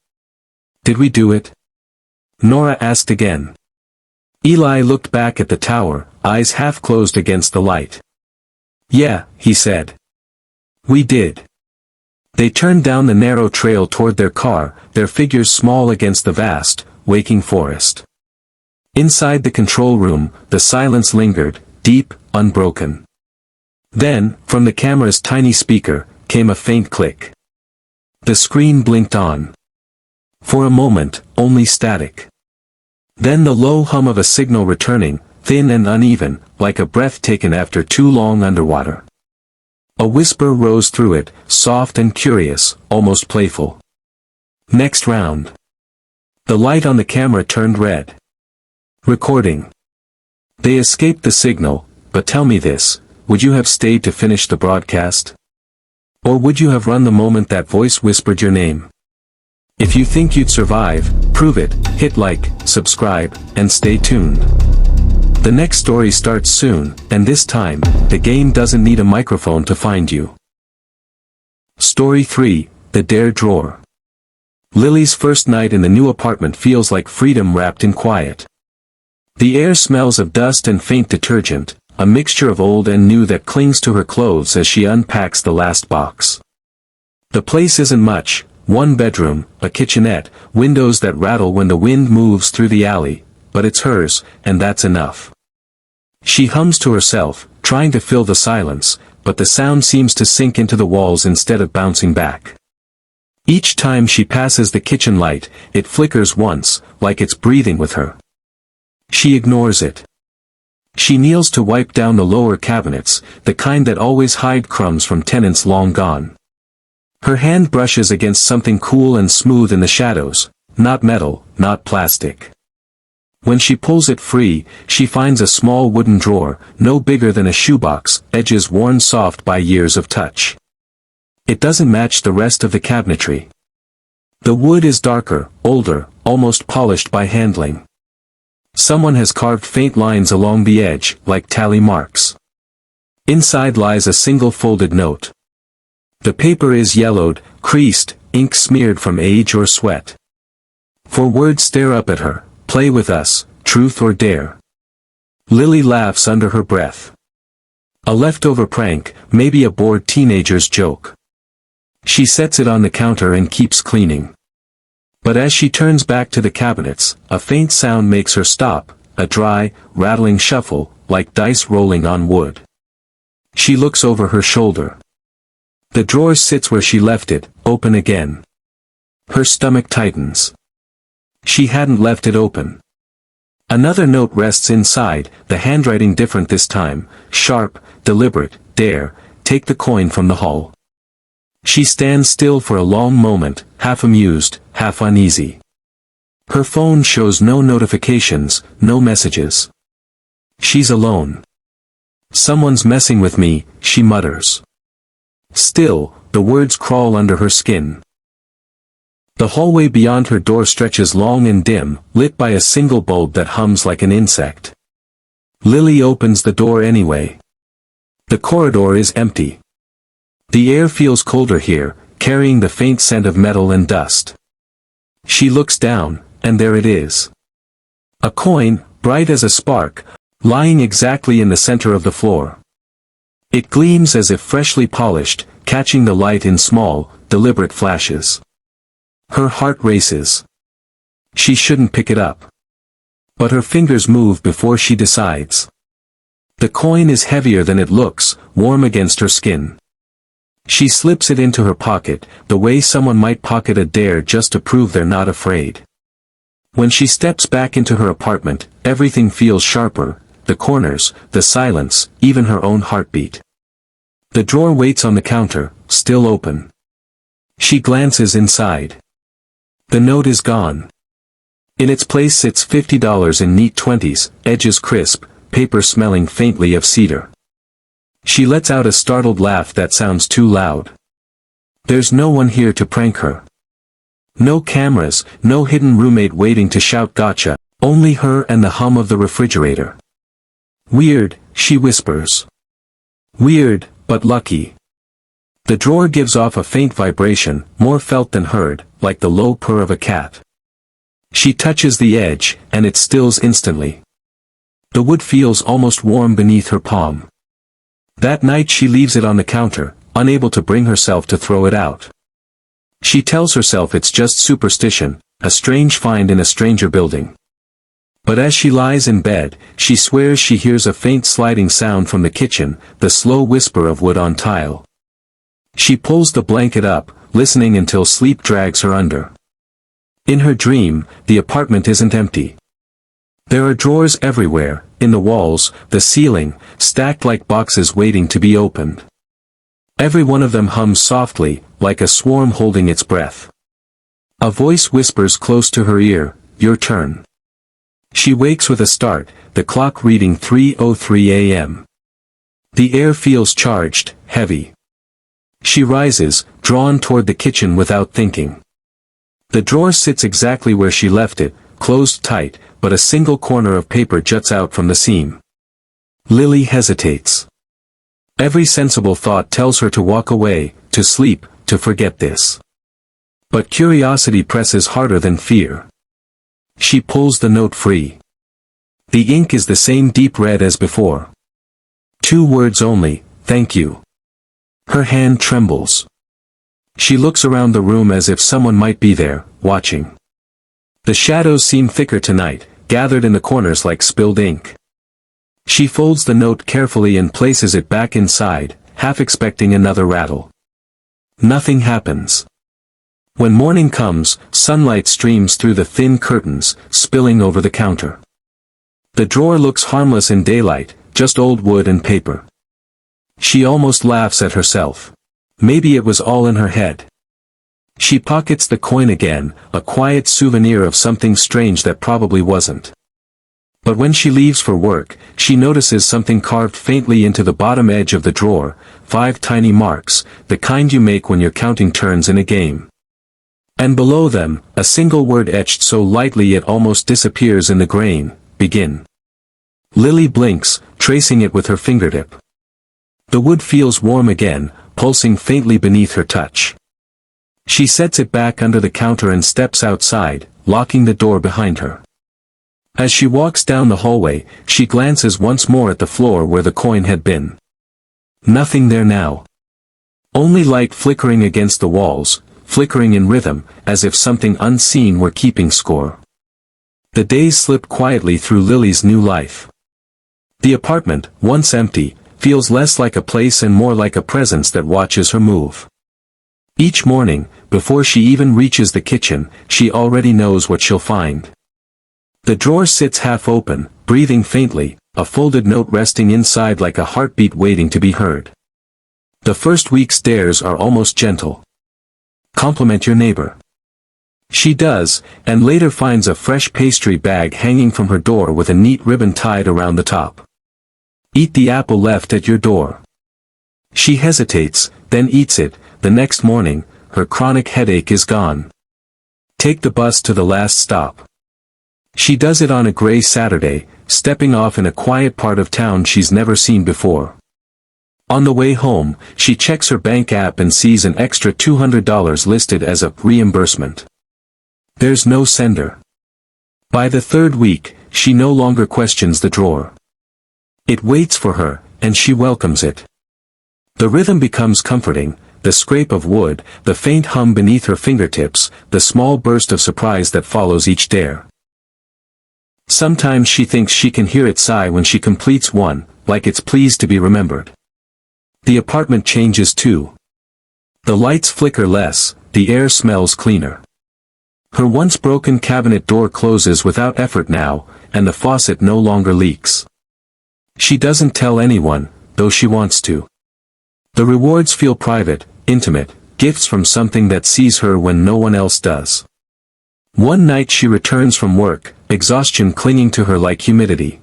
"Did we do it?" Nora asked again. Eli looked back at the tower, eyes half closed against the light. "Yeah," he said. "We did." They turned down the narrow trail toward their car, their figures small against the vast, waking forest. Inside the control room, the silence lingered, deep, unbroken. Then, from the camera's tiny speaker, came a faint click. The screen blinked on. For a moment, only static. Then the low hum of a signal returning, thin and uneven, like a breath taken after too long underwater. A whisper rose through it, soft and curious, almost playful. "Next round." The light on the camera turned red. Recording. They escaped the signal, but tell me this, would you have stayed to finish the broadcast? Or would you have run the moment that voice whispered your name? If you think you'd survive, prove it, hit like, subscribe, and stay tuned. The next story starts soon, and this time, the game doesn't need a microphone to find you. Story 3, The Dare Drawer. Lily's first night in the new apartment feels like freedom wrapped in quiet. The air smells of dust and faint detergent, a mixture of old and new that clings to her clothes as she unpacks the last box. The place isn't much, one bedroom, a kitchenette, windows that rattle when the wind moves through the alley, but it's hers, and that's enough. She hums to herself, trying to fill the silence, but the sound seems to sink into the walls instead of bouncing back. Each time she passes the kitchen light, it flickers once, like it's breathing with her. She ignores it. She kneels to wipe down the lower cabinets, the kind that always hide crumbs from tenants long gone. Her hand brushes against something cool and smooth in the shadows, not metal, not plastic. When she pulls it free, she finds a small wooden drawer, no bigger than a shoebox, edges worn soft by years of touch. It doesn't match the rest of the cabinetry. The wood is darker, older, almost polished by handling. Someone has carved faint lines along the edge, like tally marks. Inside lies a single folded note. The paper is yellowed, creased, ink smeared from age or sweat. 4 words stare up at her, play with us, truth or dare. Lily laughs under her breath. A leftover prank, maybe a bored teenager's joke. She sets it on the counter and keeps cleaning. But as she turns back to the cabinets, a faint sound makes her stop, a dry, rattling shuffle, like dice rolling on wood. She looks over her shoulder. The drawer sits where she left it, open again. Her stomach tightens. She hadn't left it open. Another note rests inside, the handwriting different this time, sharp, deliberate, dare, take the coin from the hull. She stands still for a long moment, half amused, half uneasy. Her phone shows no notifications, no messages. She's alone. Someone's messing with me, she mutters. Still, the words crawl under her skin. The hallway beyond her door stretches long and dim, lit by a single bulb that hums like an insect. Lily opens the door anyway. The corridor is empty. The air feels colder here, carrying the faint scent of metal and dust. She looks down, and there it is. A coin, bright as a spark, lying exactly in the center of the floor. It gleams as if freshly polished, catching the light in small, deliberate flashes. Her heart races. She shouldn't pick it up. But her fingers move before she decides. The coin is heavier than it looks, warm against her skin. She slips it into her pocket, the way someone might pocket a dare just to prove they're not afraid. When she steps back into her apartment, everything feels sharper, the corners, the silence, even her own heartbeat. The drawer waits on the counter, still open. She glances inside. The note is gone. In its place sits $50 in neat 20s, edges crisp, paper smelling faintly of cedar. She lets out a startled laugh that sounds too loud. There's no one here to prank her. No cameras, no hidden roommate waiting to shout gotcha, only her and the hum of the refrigerator. Weird, she whispers. Weird, but lucky. The drawer gives off a faint vibration, more felt than heard, like the low purr of a cat. She touches the edge, and it stills instantly. The wood feels almost warm beneath her palm. That night she leaves it on the counter, unable to bring herself to throw it out. She tells herself it's just superstition, a strange find in a stranger building. But as she lies in bed, she swears she hears a faint sliding sound from the kitchen, the slow whisper of wood on tile. She pulls the blanket up, listening until sleep drags her under. In her dream, the apartment isn't empty. There are drawers everywhere, in the walls, the ceiling, stacked like boxes waiting to be opened. Every one of them hums softly, like a swarm holding its breath. A voice whispers close to her ear, your turn. She wakes with a start, the clock reading 3:03 a.m. The air feels charged, heavy. She rises, drawn toward the kitchen without thinking. The drawer sits exactly where she left it, closed tight, but a single corner of paper juts out from the seam. Lily hesitates. Every sensible thought tells her to walk away, to sleep, to forget this. But curiosity presses harder than fear. She pulls the note free. The ink is the same deep red as before. 2 words only, thank you. Her hand trembles. She looks around the room as if someone might be there, watching. The shadows seem thicker tonight, gathered in the corners like spilled ink. She folds the note carefully and places it back inside, half expecting another rattle. Nothing happens. When morning comes, sunlight streams through the thin curtains, spilling over the counter. The drawer looks harmless in daylight, just old wood and paper. She almost laughs at herself. Maybe it was all in her head. She pockets the coin again, a quiet souvenir of something strange that probably wasn't. But when she leaves for work, she notices something carved faintly into the bottom edge of the drawer, 5 tiny marks, the kind you make when you're counting turns in a game. And below them, a single word etched so lightly it almost disappears in the grain, begin. Lily blinks, tracing it with her fingertip. The wood feels warm again, pulsing faintly beneath her touch. She sets it back under the counter and steps outside, locking the door behind her. As she walks down the hallway, she glances once more at the floor where the coin had been. Nothing there now. Only light flickering against the walls, flickering in rhythm, as if something unseen were keeping score. The days slip quietly through Lily's new life. The apartment, once empty, feels less like a place and more like a presence that watches her move. Each morning, before she even reaches the kitchen, she already knows what she'll find. The drawer sits half open, breathing faintly, a folded note resting inside like a heartbeat waiting to be heard. The first week's dares are almost gentle. Compliment your neighbor. She does, and later finds a fresh pastry bag hanging from her door with a neat ribbon tied around the top. Eat the apple left at your door. She hesitates, then eats it. The next morning, her chronic headache is gone. Take the bus to the last stop. She does it on a gray Saturday, stepping off in a quiet part of town she's never seen before. On the way home, she checks her bank app and sees an extra $200 listed as a reimbursement. There's no sender. By the 3rd week, she no longer questions the drawer. It waits for her, and she welcomes it. The rhythm becomes comforting, the scrape of wood, the faint hum beneath her fingertips, the small burst of surprise that follows each dare. Sometimes she thinks she can hear it sigh when she completes one, like it's pleased to be remembered. The apartment changes too. The lights flicker less, the air smells cleaner. Her once broken cabinet door closes without effort now, and the faucet no longer leaks. She doesn't tell anyone, though she wants to. The rewards feel private, intimate, gifts from something that sees her when no one else does. One night she returns from work, exhaustion clinging to her like humidity.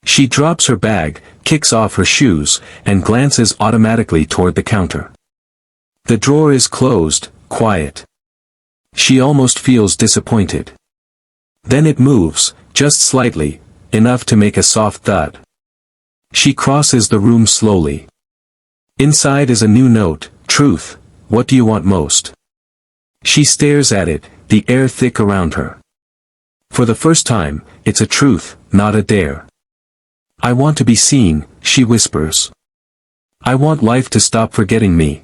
She drops her bag, kicks off her shoes, and glances automatically toward the counter. The drawer is closed, quiet. She almost feels disappointed. Then it moves, just slightly, enough to make a soft thud. She crosses the room slowly. Inside is a new note, truth, what do you want most? She stares at it, the air thick around her. For the first time, it's a truth, not a dare. I want to be seen, she whispers. I want life to stop forgetting me.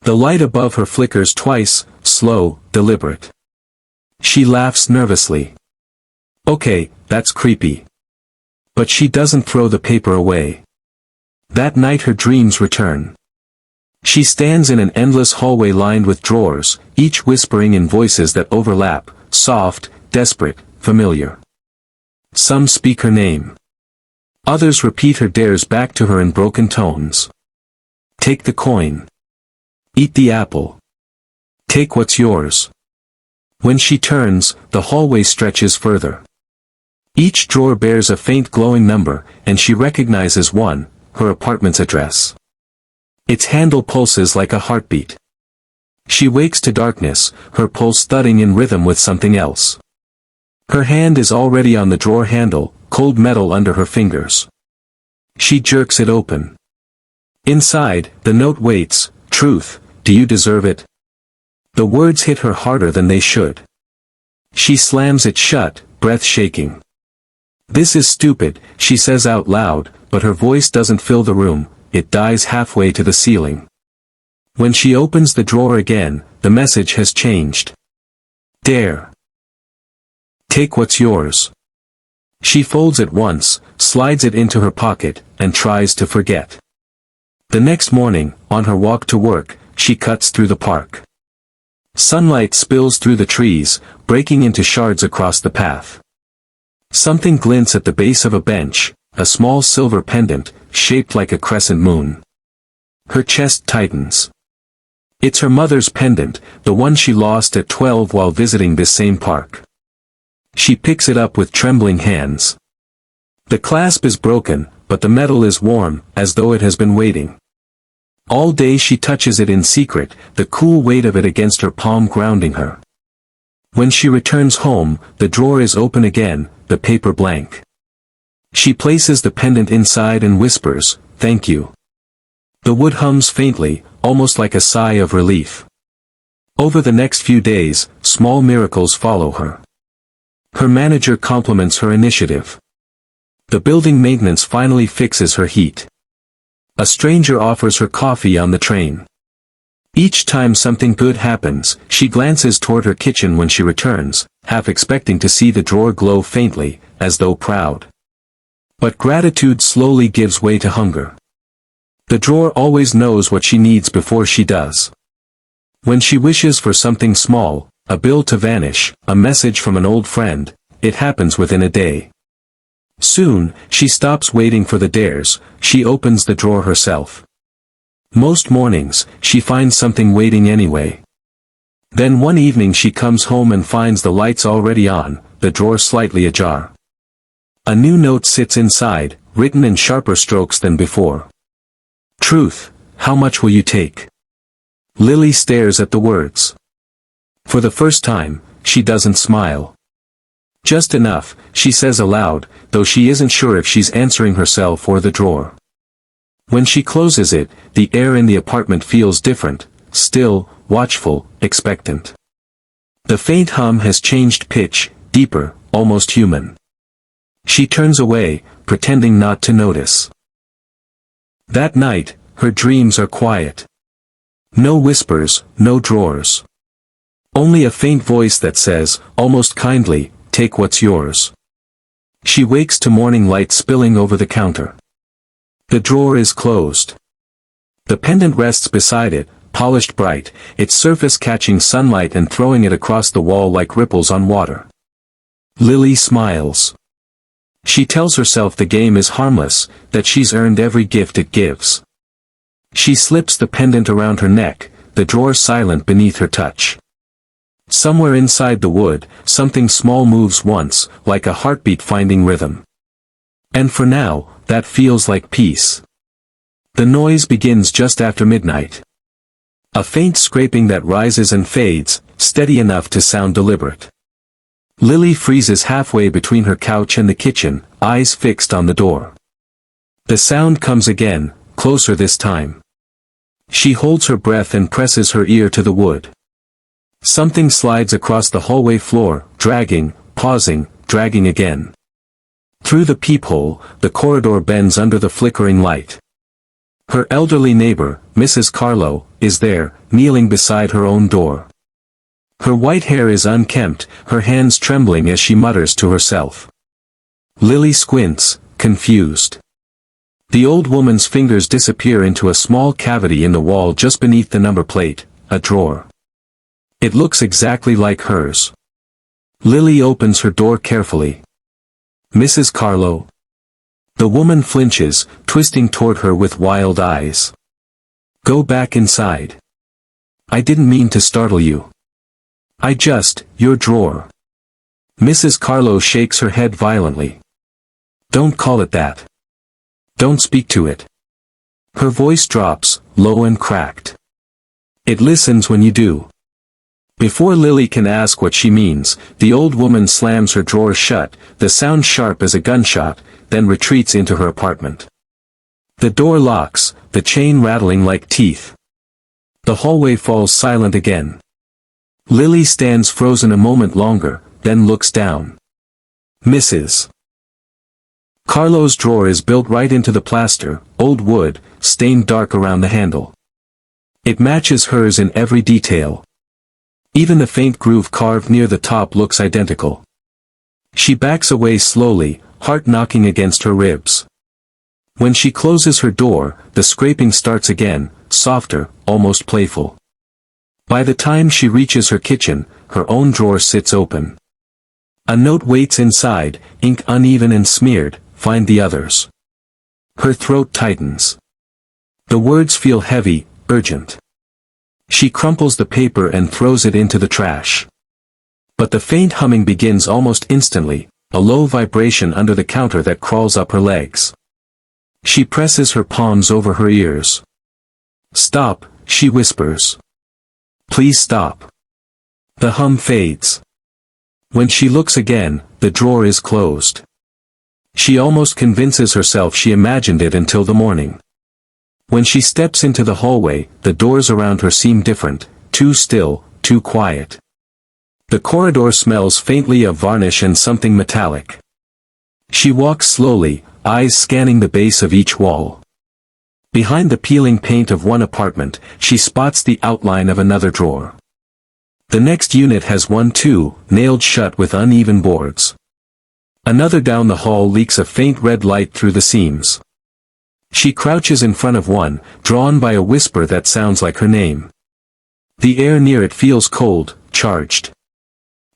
The light above her flickers twice, slow, deliberate. She laughs nervously. Okay, that's creepy. But she doesn't throw the paper away. That night her dreams return. She stands in an endless hallway lined with drawers, each whispering in voices that overlap, soft, desperate, familiar. Some speak her name. Others repeat her dares back to her in broken tones. Take the coin. Eat the apple. Take what's yours. When she turns, the hallway stretches further. Each drawer bears a faint glowing number, and she recognizes one, her apartment's address. Its handle pulses like a heartbeat. She wakes to darkness, her pulse thudding in rhythm with something else. Her hand is already on the drawer handle, cold metal under her fingers. She jerks it open. Inside, the note waits. Truth, do you deserve it? The words hit her harder than they should. She slams it shut, breath shaking. This is stupid, she says out loud, but her voice doesn't fill the room, it dies halfway to the ceiling. When she opens the drawer again, the message has changed. Dare. Take what's yours. She folds it once, slides it into her pocket, and tries to forget. The next morning, on her walk to work, she cuts through the park. Sunlight spills through the trees, breaking into shards across the path. Something glints at the base of a bench, a small silver pendant, shaped like a crescent moon. Her chest tightens. It's her mother's pendant, the one she lost at 12 while visiting this same park. She picks it up with trembling hands. The clasp is broken, but the metal is warm, as though it has been waiting. All day she touches it in secret, the cool weight of it against her palm grounding her. When she returns home, the drawer is open again, the paper blank. She places the pendant inside and whispers, "Thank you." The wood hums faintly, almost like a sigh of relief. Over the next few days, small miracles follow her. Her manager compliments her initiative. The building maintenance finally fixes her heat. A stranger offers her coffee on the train. Each time something good happens, she glances toward her kitchen when she returns, half expecting to see the drawer glow faintly, as though proud. But gratitude slowly gives way to hunger. The drawer always knows what she needs before she does. When she wishes for something small, a bill to vanish, a message from an old friend, it happens within a day. Soon, she stops waiting for the dares, she opens the drawer herself. Most mornings, she finds something waiting anyway. Then one evening she comes home and finds the lights already on, the drawer slightly ajar. A new note sits inside, written in sharper strokes than before. Truth, how much will you take? Lily stares at the words. For the first time, she doesn't smile. Just enough, she says aloud, though she isn't sure if she's answering herself or the drawer. When she closes it, the air in the apartment feels different, still, watchful, expectant. The faint hum has changed pitch, deeper, almost human. She turns away, pretending not to notice. That night, her dreams are quiet. No whispers, no drawers. Only a faint voice that says, almost kindly, take what's yours. She wakes to morning light spilling over the counter. The drawer is closed. The pendant rests beside it, polished bright, its surface catching sunlight and throwing it across the wall like ripples on water. Lily smiles. She tells herself the game is harmless, that she's earned every gift it gives. She slips the pendant around her neck, the drawer silent beneath her touch. Somewhere inside the wood, something small moves once, like a heartbeat finding rhythm. And for now, that feels like peace. The noise begins just after midnight. A faint scraping that rises and fades, steady enough to sound deliberate. Lily freezes halfway between her couch and the kitchen, eyes fixed on the door. The sound comes again, closer this time. She holds her breath and presses her ear to the wood. Something slides across the hallway floor, dragging, pausing, dragging again. Through the peephole, the corridor bends under the flickering light. Her elderly neighbor, Mrs. Carlo, is there, kneeling beside her own door. Her white hair is unkempt, her hands trembling as she mutters to herself. Lily squints, confused. The old woman's fingers disappear into a small cavity in the wall just beneath the number plate, a drawer. It looks exactly like hers. Lily opens her door carefully. Mrs. Carlo. The woman flinches, twisting toward her with wild eyes. Go back inside. I didn't mean to startle you. Your drawer. Mrs. Carlo shakes her head violently. Don't call it that. Don't speak to it. Her voice drops, low and cracked. It listens when you do. Before Lily can ask what she means, the old woman slams her drawer shut, the sound sharp as a gunshot, then retreats into her apartment. The door locks, the chain rattling like teeth. The hallway falls silent again. Lily stands frozen a moment longer, then looks down. Mrs. Carlo's drawer is built right into the plaster, old wood, stained dark around the handle. It matches hers in every detail. Even the faint groove carved near the top looks identical. She backs away slowly, heart knocking against her ribs. When she closes her door, the scraping starts again, softer, almost playful. By the time she reaches her kitchen, her own drawer sits open. A note waits inside, ink uneven and smeared, "Find the others." Her throat tightens. The words feel heavy, urgent. She crumples the paper and throws it into the trash. But the faint humming begins almost instantly, a low vibration under the counter that crawls up her legs. She presses her palms over her ears. "Stop," she whispers. "Please stop." The hum fades. When she looks again, the drawer is closed. She almost convinces herself she imagined it until the morning. When she steps into the hallway, the doors around her seem different, too still, too quiet. The corridor smells faintly of varnish and something metallic. She walks slowly, eyes scanning the base of each wall. Behind the peeling paint of one apartment, she spots the outline of another drawer. The next unit has one too, nailed shut with uneven boards. Another down the hall leaks a faint red light through the seams. She crouches in front of one, drawn by a whisper that sounds like her name. The air near it feels cold, charged.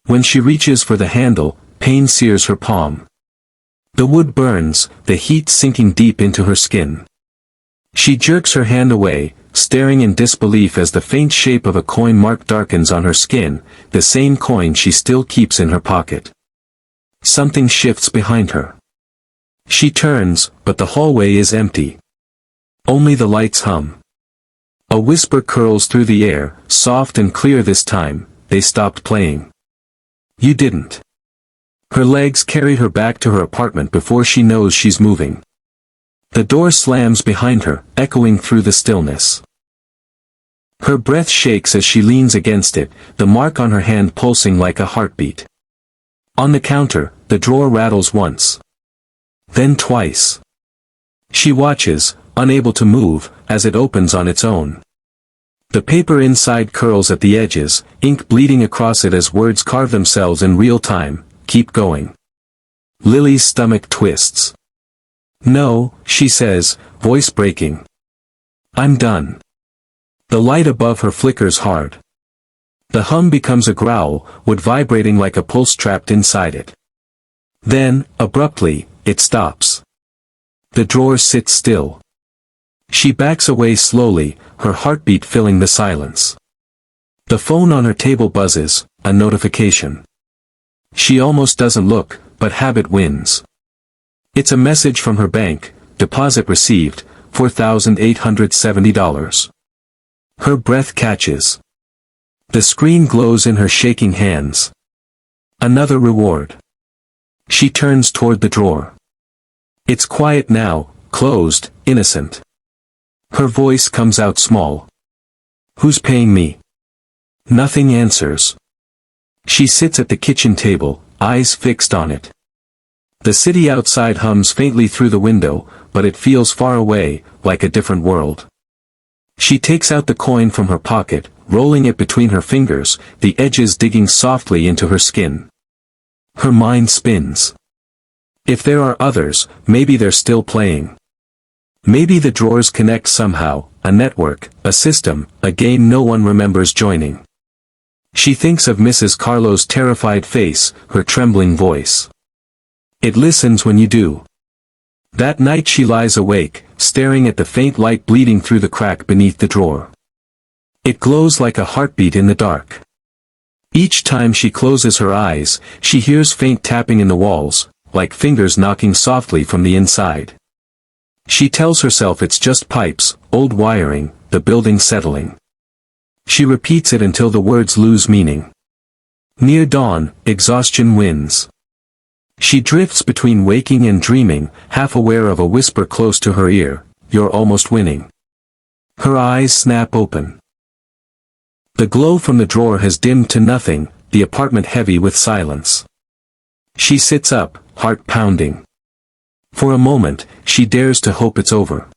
When she reaches for the handle, pain sears her palm. The wood burns, the heat sinking deep into her skin. She jerks her hand away, staring in disbelief as the faint shape of a coin mark darkens on her skin, the same coin she still keeps in her pocket. Something shifts behind her. She turns, but the hallway is empty. Only the lights hum. A whisper curls through the air, soft and clear this time, "They stopped playing." "You didn't." Her legs carry her back to her apartment before she knows she's moving. The door slams behind her, echoing through the stillness. Her breath shakes as she leans against it, the mark on her hand pulsing like a heartbeat. On the counter, the drawer rattles once. Then twice. She watches, unable to move, as it opens on its own. The paper inside curls at the edges, ink bleeding across it as words carve themselves in real time, "Keep going." Lily's stomach twists. "No," she says, voice breaking. "I'm done." The light above her flickers hard. The hum becomes a growl, wood vibrating like a pulse trapped inside it. Then, abruptly, it stops. The drawer sits still. She backs away slowly, her heartbeat filling the silence. The phone on her table buzzes, a notification. She almost doesn't look, but habit wins. It's a message from her bank, deposit received, $4,870. Her breath catches. The screen glows in her shaking hands. Another reward. She turns toward the drawer. It's quiet now, closed, innocent. Her voice comes out small. "Who's paying me?" Nothing answers. She sits at the kitchen table, eyes fixed on it. The city outside hums faintly through the window, but it feels far away, like a different world. She takes out the coin from her pocket, rolling it between her fingers, the edges digging softly into her skin. Her mind spins. If there are others, maybe they're still playing. Maybe the drawers connect somehow, a network, a system, a game no one remembers joining. She thinks of Mrs. Carlo's terrified face, her trembling voice. It listens when you do. That night she lies awake, staring at the faint light bleeding through the crack beneath the drawer. It glows like a heartbeat in the dark. Each time she closes her eyes, she hears faint tapping in the walls, like fingers knocking softly from the inside. She tells herself it's just pipes, old wiring, the building settling. She repeats it until the words lose meaning. Near dawn, exhaustion wins. She drifts between waking and dreaming, half aware of a whisper close to her ear, "You're almost winning." Her eyes snap open. The glow from the drawer has dimmed to nothing, the apartment heavy with silence. She sits up, heart pounding. For a moment, she dares to hope it's over.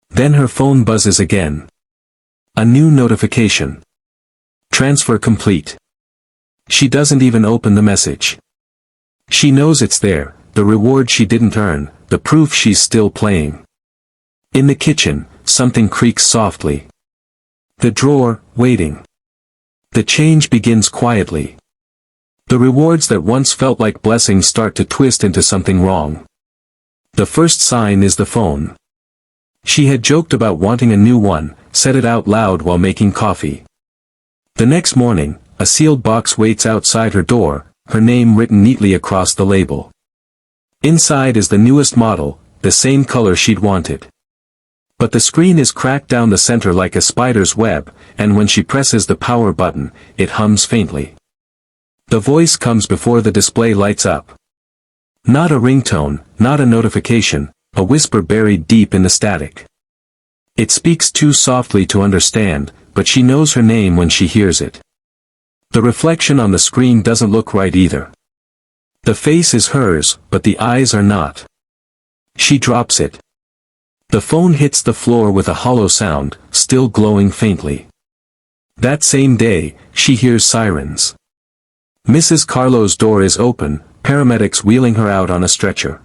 Then her phone buzzes again. A new notification. Transfer complete. She doesn't even open the message. She knows it's there, the reward she didn't earn, the proof she's still playing. In the kitchen, something creaks softly. The drawer, waiting. The change begins quietly. The rewards that once felt like blessings start to twist into something wrong. The first sign is the phone. She had joked about wanting a new one, said it out loud while making coffee. The next morning, a sealed box waits outside her door, her name written neatly across the label. Inside is the newest model, the same color she'd wanted. But the screen is cracked down the center like a spider's web, and when she presses the power button, it hums faintly. The voice comes before the display lights up. Not a ringtone, not a notification, a whisper buried deep in the static. It speaks too softly to understand, but she knows her name when she hears it. The reflection on the screen doesn't look right either. The face is hers, but the eyes are not. She drops it. The phone hits the floor with a hollow sound, still glowing faintly. That same day, she hears sirens. Mrs. Carlo's door is open, paramedics wheeling her out on a stretcher.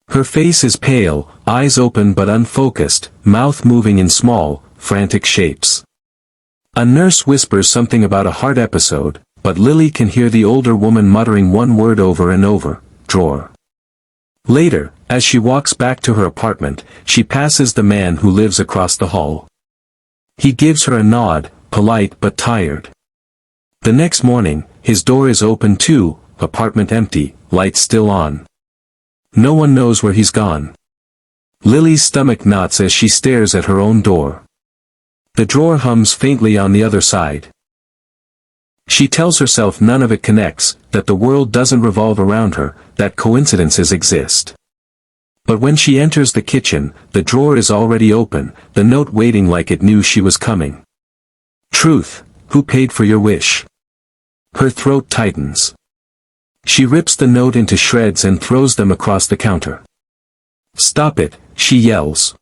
Her face is pale, eyes open but unfocused, mouth moving in small, frantic shapes. A nurse whispers something about a heart episode, but Lily can hear the older woman muttering one word over and over, "Drawer." Later, as she walks back to her apartment, she passes the man who lives across the hall. He gives her a nod, polite but tired. The next morning, his door is open too, apartment empty, lights still on. No one knows where he's gone. Lily's stomach knots as she stares at her own door. The drawer hums faintly on the other side. She tells herself none of it connects, that the world doesn't revolve around her, that coincidences exist. But when she enters the kitchen, the drawer is already open, the note waiting like it knew she was coming. "Truth, who paid for your wish?" Her throat tightens. She rips the note into shreds and throws them across the counter. "Stop it," she yells.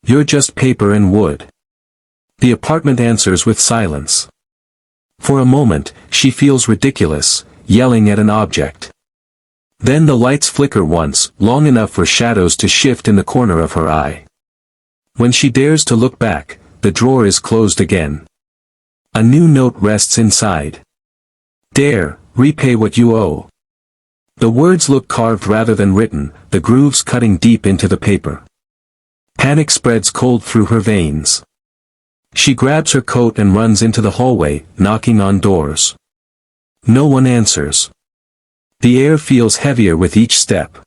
"You're just paper and wood." The apartment answers with silence. For a moment, she feels ridiculous, yelling at an object. Then the lights flicker once, long enough for shadows to shift in the corner of her eye. When she dares to look back, the drawer is closed again. A new note rests inside. "Dare, repay what you owe." The words look carved rather than written, the grooves cutting deep into the paper. Panic spreads cold through her veins. She grabs her coat and runs into the hallway, knocking on doors. No one answers. The air feels heavier with each step.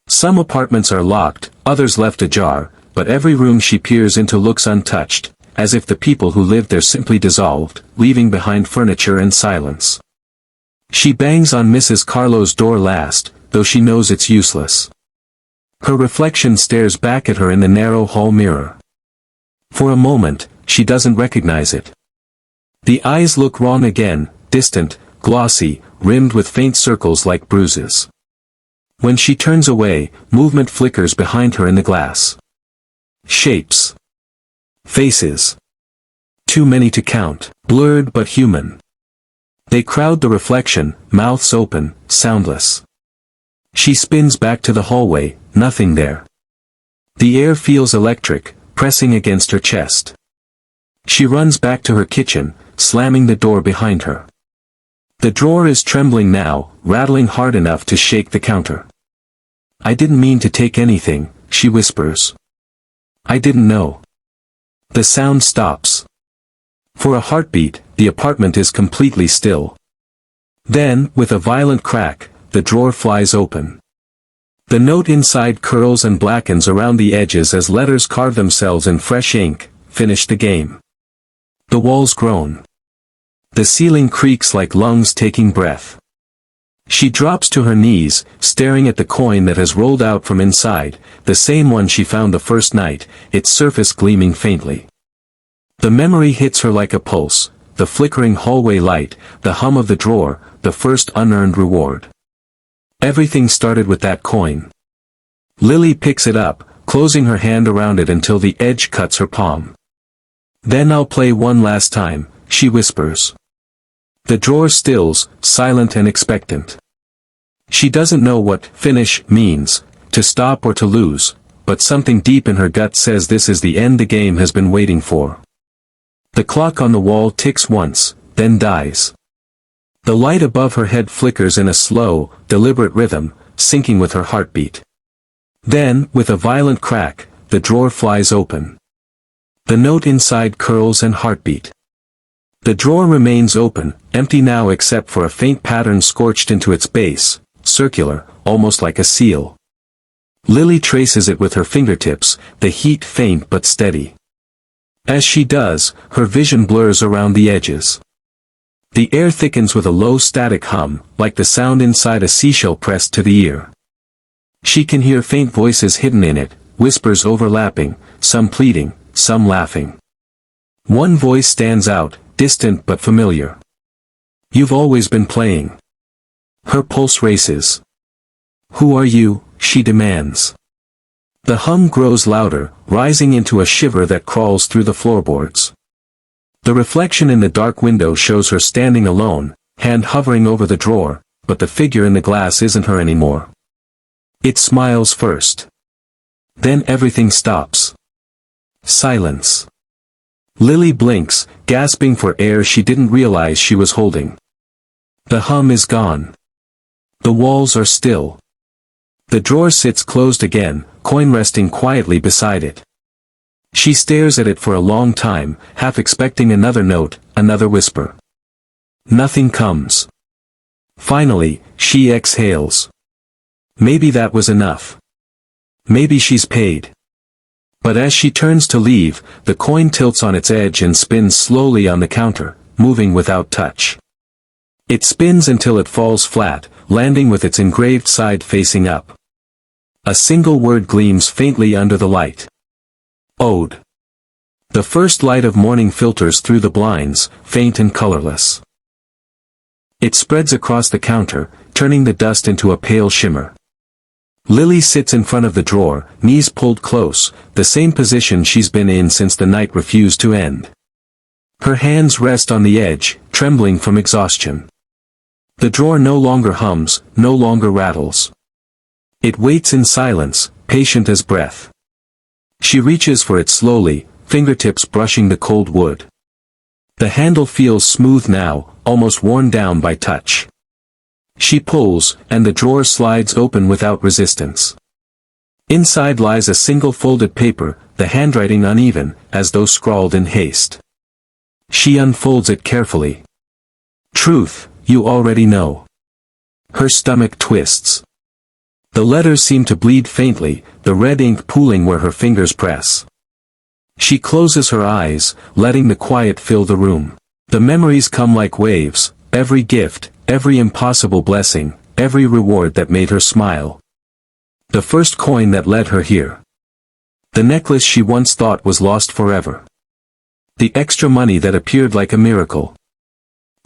Some apartments are locked, others left ajar, but every room she peers into looks untouched, as if the people who lived there simply dissolved, leaving behind furniture and silence. She bangs on Mrs. Carlo's door last, though she knows it's useless. Her reflection stares back at her in the narrow hall mirror. For a moment, she doesn't recognize it. The eyes look wrong again, distant, glossy, rimmed with faint circles like bruises. When she turns away, movement flickers behind her in the glass. Shapes. Faces. Too many to count, blurred but human. They crowd the reflection, mouths open, soundless. She spins back to the hallway, nothing there. The air feels electric, pressing against her chest. She runs back to her kitchen, slamming the door behind her. The drawer is trembling now, rattling hard enough to shake the counter. "I didn't mean to take anything," she whispers. "I didn't know." The sound stops. For a heartbeat, the apartment is completely still. Then, with a violent crack, the drawer flies open. The note inside curls and blackens around the edges as letters carve themselves in fresh ink. Finish the game. The walls groan. The ceiling creaks like lungs taking breath. She drops to her knees, staring at the coin that has rolled out from inside, the same one she found the first night, its surface gleaming faintly. The memory hits her like a pulse, the flickering hallway light, the hum of the drawer, the first unearned reward. Everything started with that coin. Lily picks it up, closing her hand around it until the edge cuts her palm. Then I'll play one last time, she whispers. The drawer stills, silent and expectant. She doesn't know what finish means, to stop or to lose, but something deep in her gut says this is the end the game has been waiting for. The clock on the wall ticks once, then dies. The light above her head flickers in a slow, deliberate rhythm, syncing with her heartbeat. Then, with a violent crack, the drawer flies open. The note inside curls and heartbeat. The drawer remains open, empty now except for a faint pattern scorched into its base, circular, almost like a seal. Lily traces it with her fingertips, the heat faint but steady. As she does, her vision blurs around the edges. The air thickens with a low static hum, like the sound inside a seashell pressed to the ear. She can hear faint voices hidden in it, whispers overlapping, some pleading, some laughing. One voice stands out, distant but familiar. You've always been playing. Her pulse races. Who are you? She demands. The hum grows louder, rising into a shiver that crawls through the floorboards. The reflection in the dark window shows her standing alone, hand hovering over the drawer, but the figure in the glass isn't her anymore. It smiles first. Then everything stops. Silence. Lily blinks, gasping for air she didn't realize she was holding. The hum is gone. The walls are still. The drawer sits closed again, coin resting quietly beside it. She stares at it for a long time, half expecting another note, another whisper. Nothing comes. Finally, she exhales. Maybe that was enough. Maybe she's paid. But as she turns to leave, the coin tilts on its edge and spins slowly on the counter, moving without touch. It spins until it falls flat, landing with its engraved side facing up. A single word gleams faintly under the light. Ode. The first light of morning filters through the blinds, faint and colorless. It spreads across the counter, turning the dust into a pale shimmer. Lily sits in front of the drawer, knees pulled close, the same position she's been in since the night refused to end. Her hands rest on the edge, trembling from exhaustion. The drawer no longer hums, no longer rattles. It waits in silence, patient as breath. She reaches for it slowly, fingertips brushing the cold wood. The handle feels smooth now, almost worn down by touch. She pulls, and the drawer slides open without resistance. Inside lies a single folded paper, the handwriting uneven, as though scrawled in haste. She unfolds it carefully. Truth, you already know. Her stomach twists. The letters seem to bleed faintly, the red ink pooling where her fingers press. She closes her eyes, letting the quiet fill the room. The memories come like waves, every gift, every impossible blessing, every reward that made her smile. The first coin that led her here. The necklace she once thought was lost forever. The extra money that appeared like a miracle.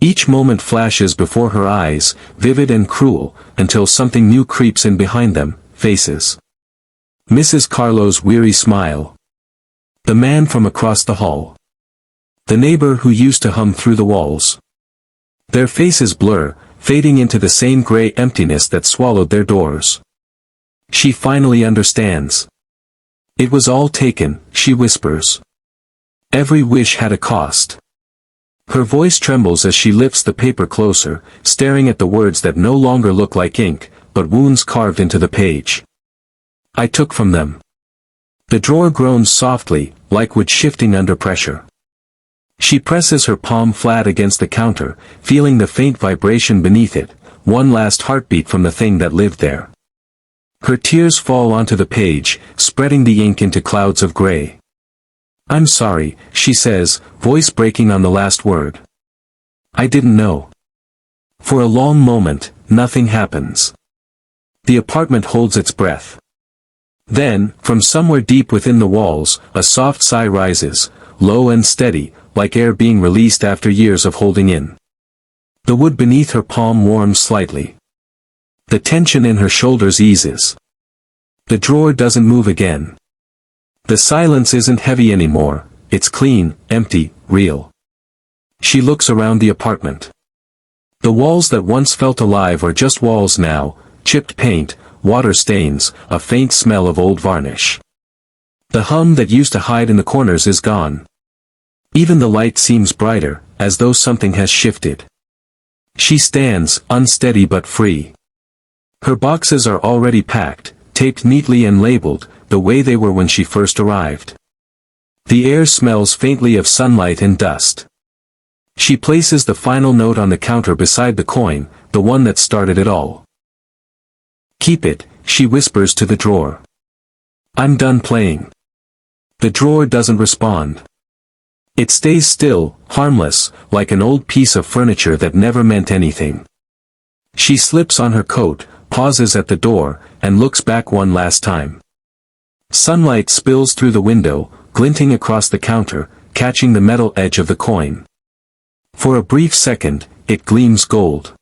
Each moment flashes before her eyes, vivid and cruel, until something new creeps in behind them, faces. Mrs. Carlo's weary smile. The man from across the hall. The neighbor who used to hum through the walls. Their faces blur, fading into the same gray emptiness that swallowed their doors. She finally understands. It was all taken, she whispers. Every wish had a cost. Her voice trembles as she lifts the paper closer, staring at the words that no longer look like ink, but wounds carved into the page. I took from them. The drawer groans softly, like wood shifting under pressure. She presses her palm flat against the counter, feeling the faint vibration beneath it, one last heartbeat from the thing that lived there. Her tears fall onto the page, spreading the ink into clouds of gray. "I'm sorry," she says, voice breaking on the last word. "I didn't know." For a long moment, nothing happens. The apartment holds its breath. Then, from somewhere deep within the walls, a soft sigh rises, low and steady, like air being released after years of holding in. The wood beneath her palm warms slightly. The tension in her shoulders eases. The drawer doesn't move again. The silence isn't heavy anymore, it's clean, empty, real. She looks around the apartment. The walls that once felt alive are just walls now, chipped paint, water stains, a faint smell of old varnish. The hum that used to hide in the corners is gone. Even the light seems brighter, as though something has shifted. She stands, unsteady but free. Her boxes are already packed, taped neatly and labeled, the way they were when she first arrived. The air smells faintly of sunlight and dust. She places the final note on the counter beside the coin, the one that started it all. "Keep it," she whispers to the drawer. "I'm done playing." The drawer doesn't respond. It stays still, harmless, like an old piece of furniture that never meant anything. She slips on her coat, pauses at the door, and looks back one last time. Sunlight spills through the window, glinting across the counter, catching the metal edge of the coin. For a brief second, it gleams gold.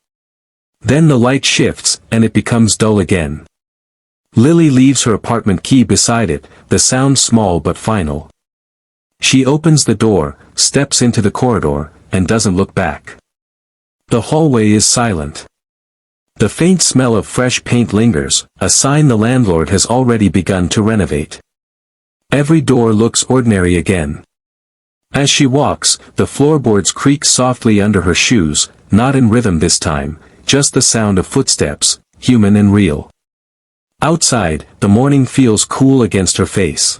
Then the light shifts, and it becomes dull again. Lily leaves her apartment key beside it, the sound small but final. She opens the door, steps into the corridor, and doesn't look back. The hallway is silent. The faint smell of fresh paint lingers, a sign the landlord has already begun to renovate. Every door looks ordinary again. As she walks, the floorboards creak softly under her shoes, not in rhythm this time, just the sound of footsteps, human and real. Outside, the morning feels cool against her face.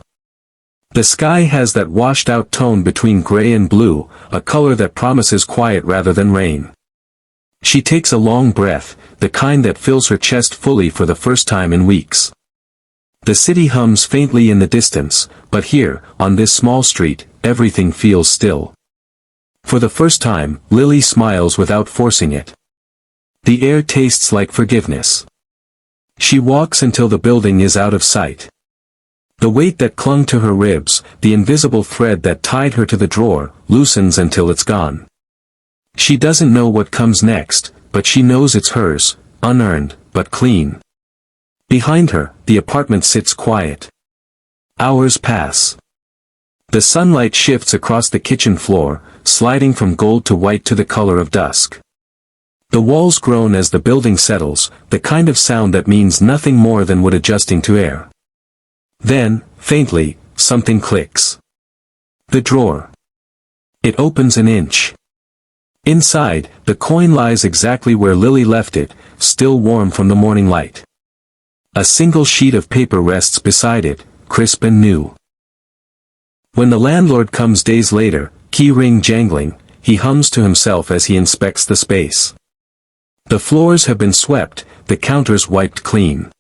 The sky has that washed-out tone between gray and blue, a color that promises quiet rather than rain. She takes a long breath, the kind that fills her chest fully for the first time in weeks. The city hums faintly in the distance, but here, on this small street, everything feels still. For the first time, Lily smiles without forcing it. The air tastes like forgiveness. She walks until the building is out of sight. The weight that clung to her ribs, the invisible thread that tied her to the drawer, loosens until it's gone. She doesn't know what comes next, but she knows it's hers, unearned, but clean. Behind her, the apartment sits quiet. Hours pass. The sunlight shifts across the kitchen floor, sliding from gold to white to the color of dusk. The walls groan as the building settles, the kind of sound that means nothing more than wood adjusting to air. Then, faintly, something clicks. The drawer. It opens an inch. Inside, the coin lies exactly where Lily left it, still warm from the morning light. A single sheet of paper rests beside it, crisp and new. When the landlord comes days later, key ring jangling, he hums to himself as he inspects the space. The floors have been swept, the counters wiped clean.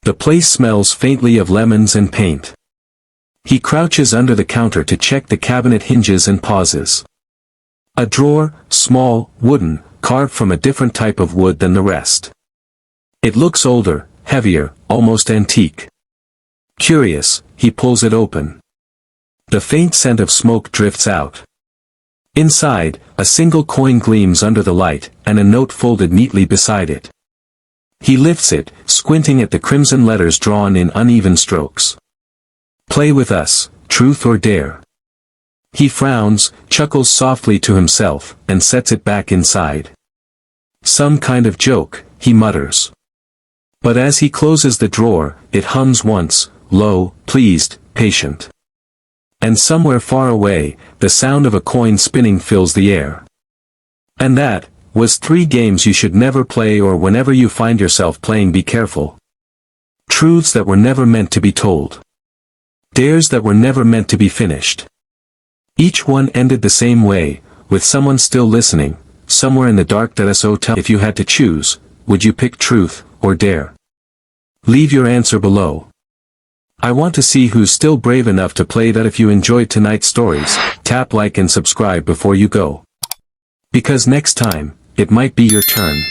The place smells faintly of lemons and paint. He crouches under the counter to check the cabinet hinges and pauses. A drawer, small, wooden, carved from a different type of wood than the rest. It looks older, heavier, almost antique. Curious, he pulls it open. The faint scent of smoke drifts out. Inside, a single coin gleams under the light, and a note folded neatly beside it. He lifts it, squinting at the crimson letters drawn in uneven strokes. "Play with us, truth or dare." He frowns, chuckles softly to himself, and sets it back inside. "Some kind of joke," he mutters. But as he closes the drawer, it hums once, low, pleased, patient. And somewhere far away, the sound of a coin spinning fills the air. And that was 3 games you should never play, or whenever you find yourself playing, be careful. Truths that were never meant to be told. Dares that were never meant to be finished. Each one ended the same way, with someone still listening, somewhere in the dark. So tell, if you had to choose, would you pick truth, or dare? Leave your answer below. I want to see who's still brave enough to play that. If you enjoyed tonight's stories, tap like and subscribe before you go. Because next time, it might be your turn.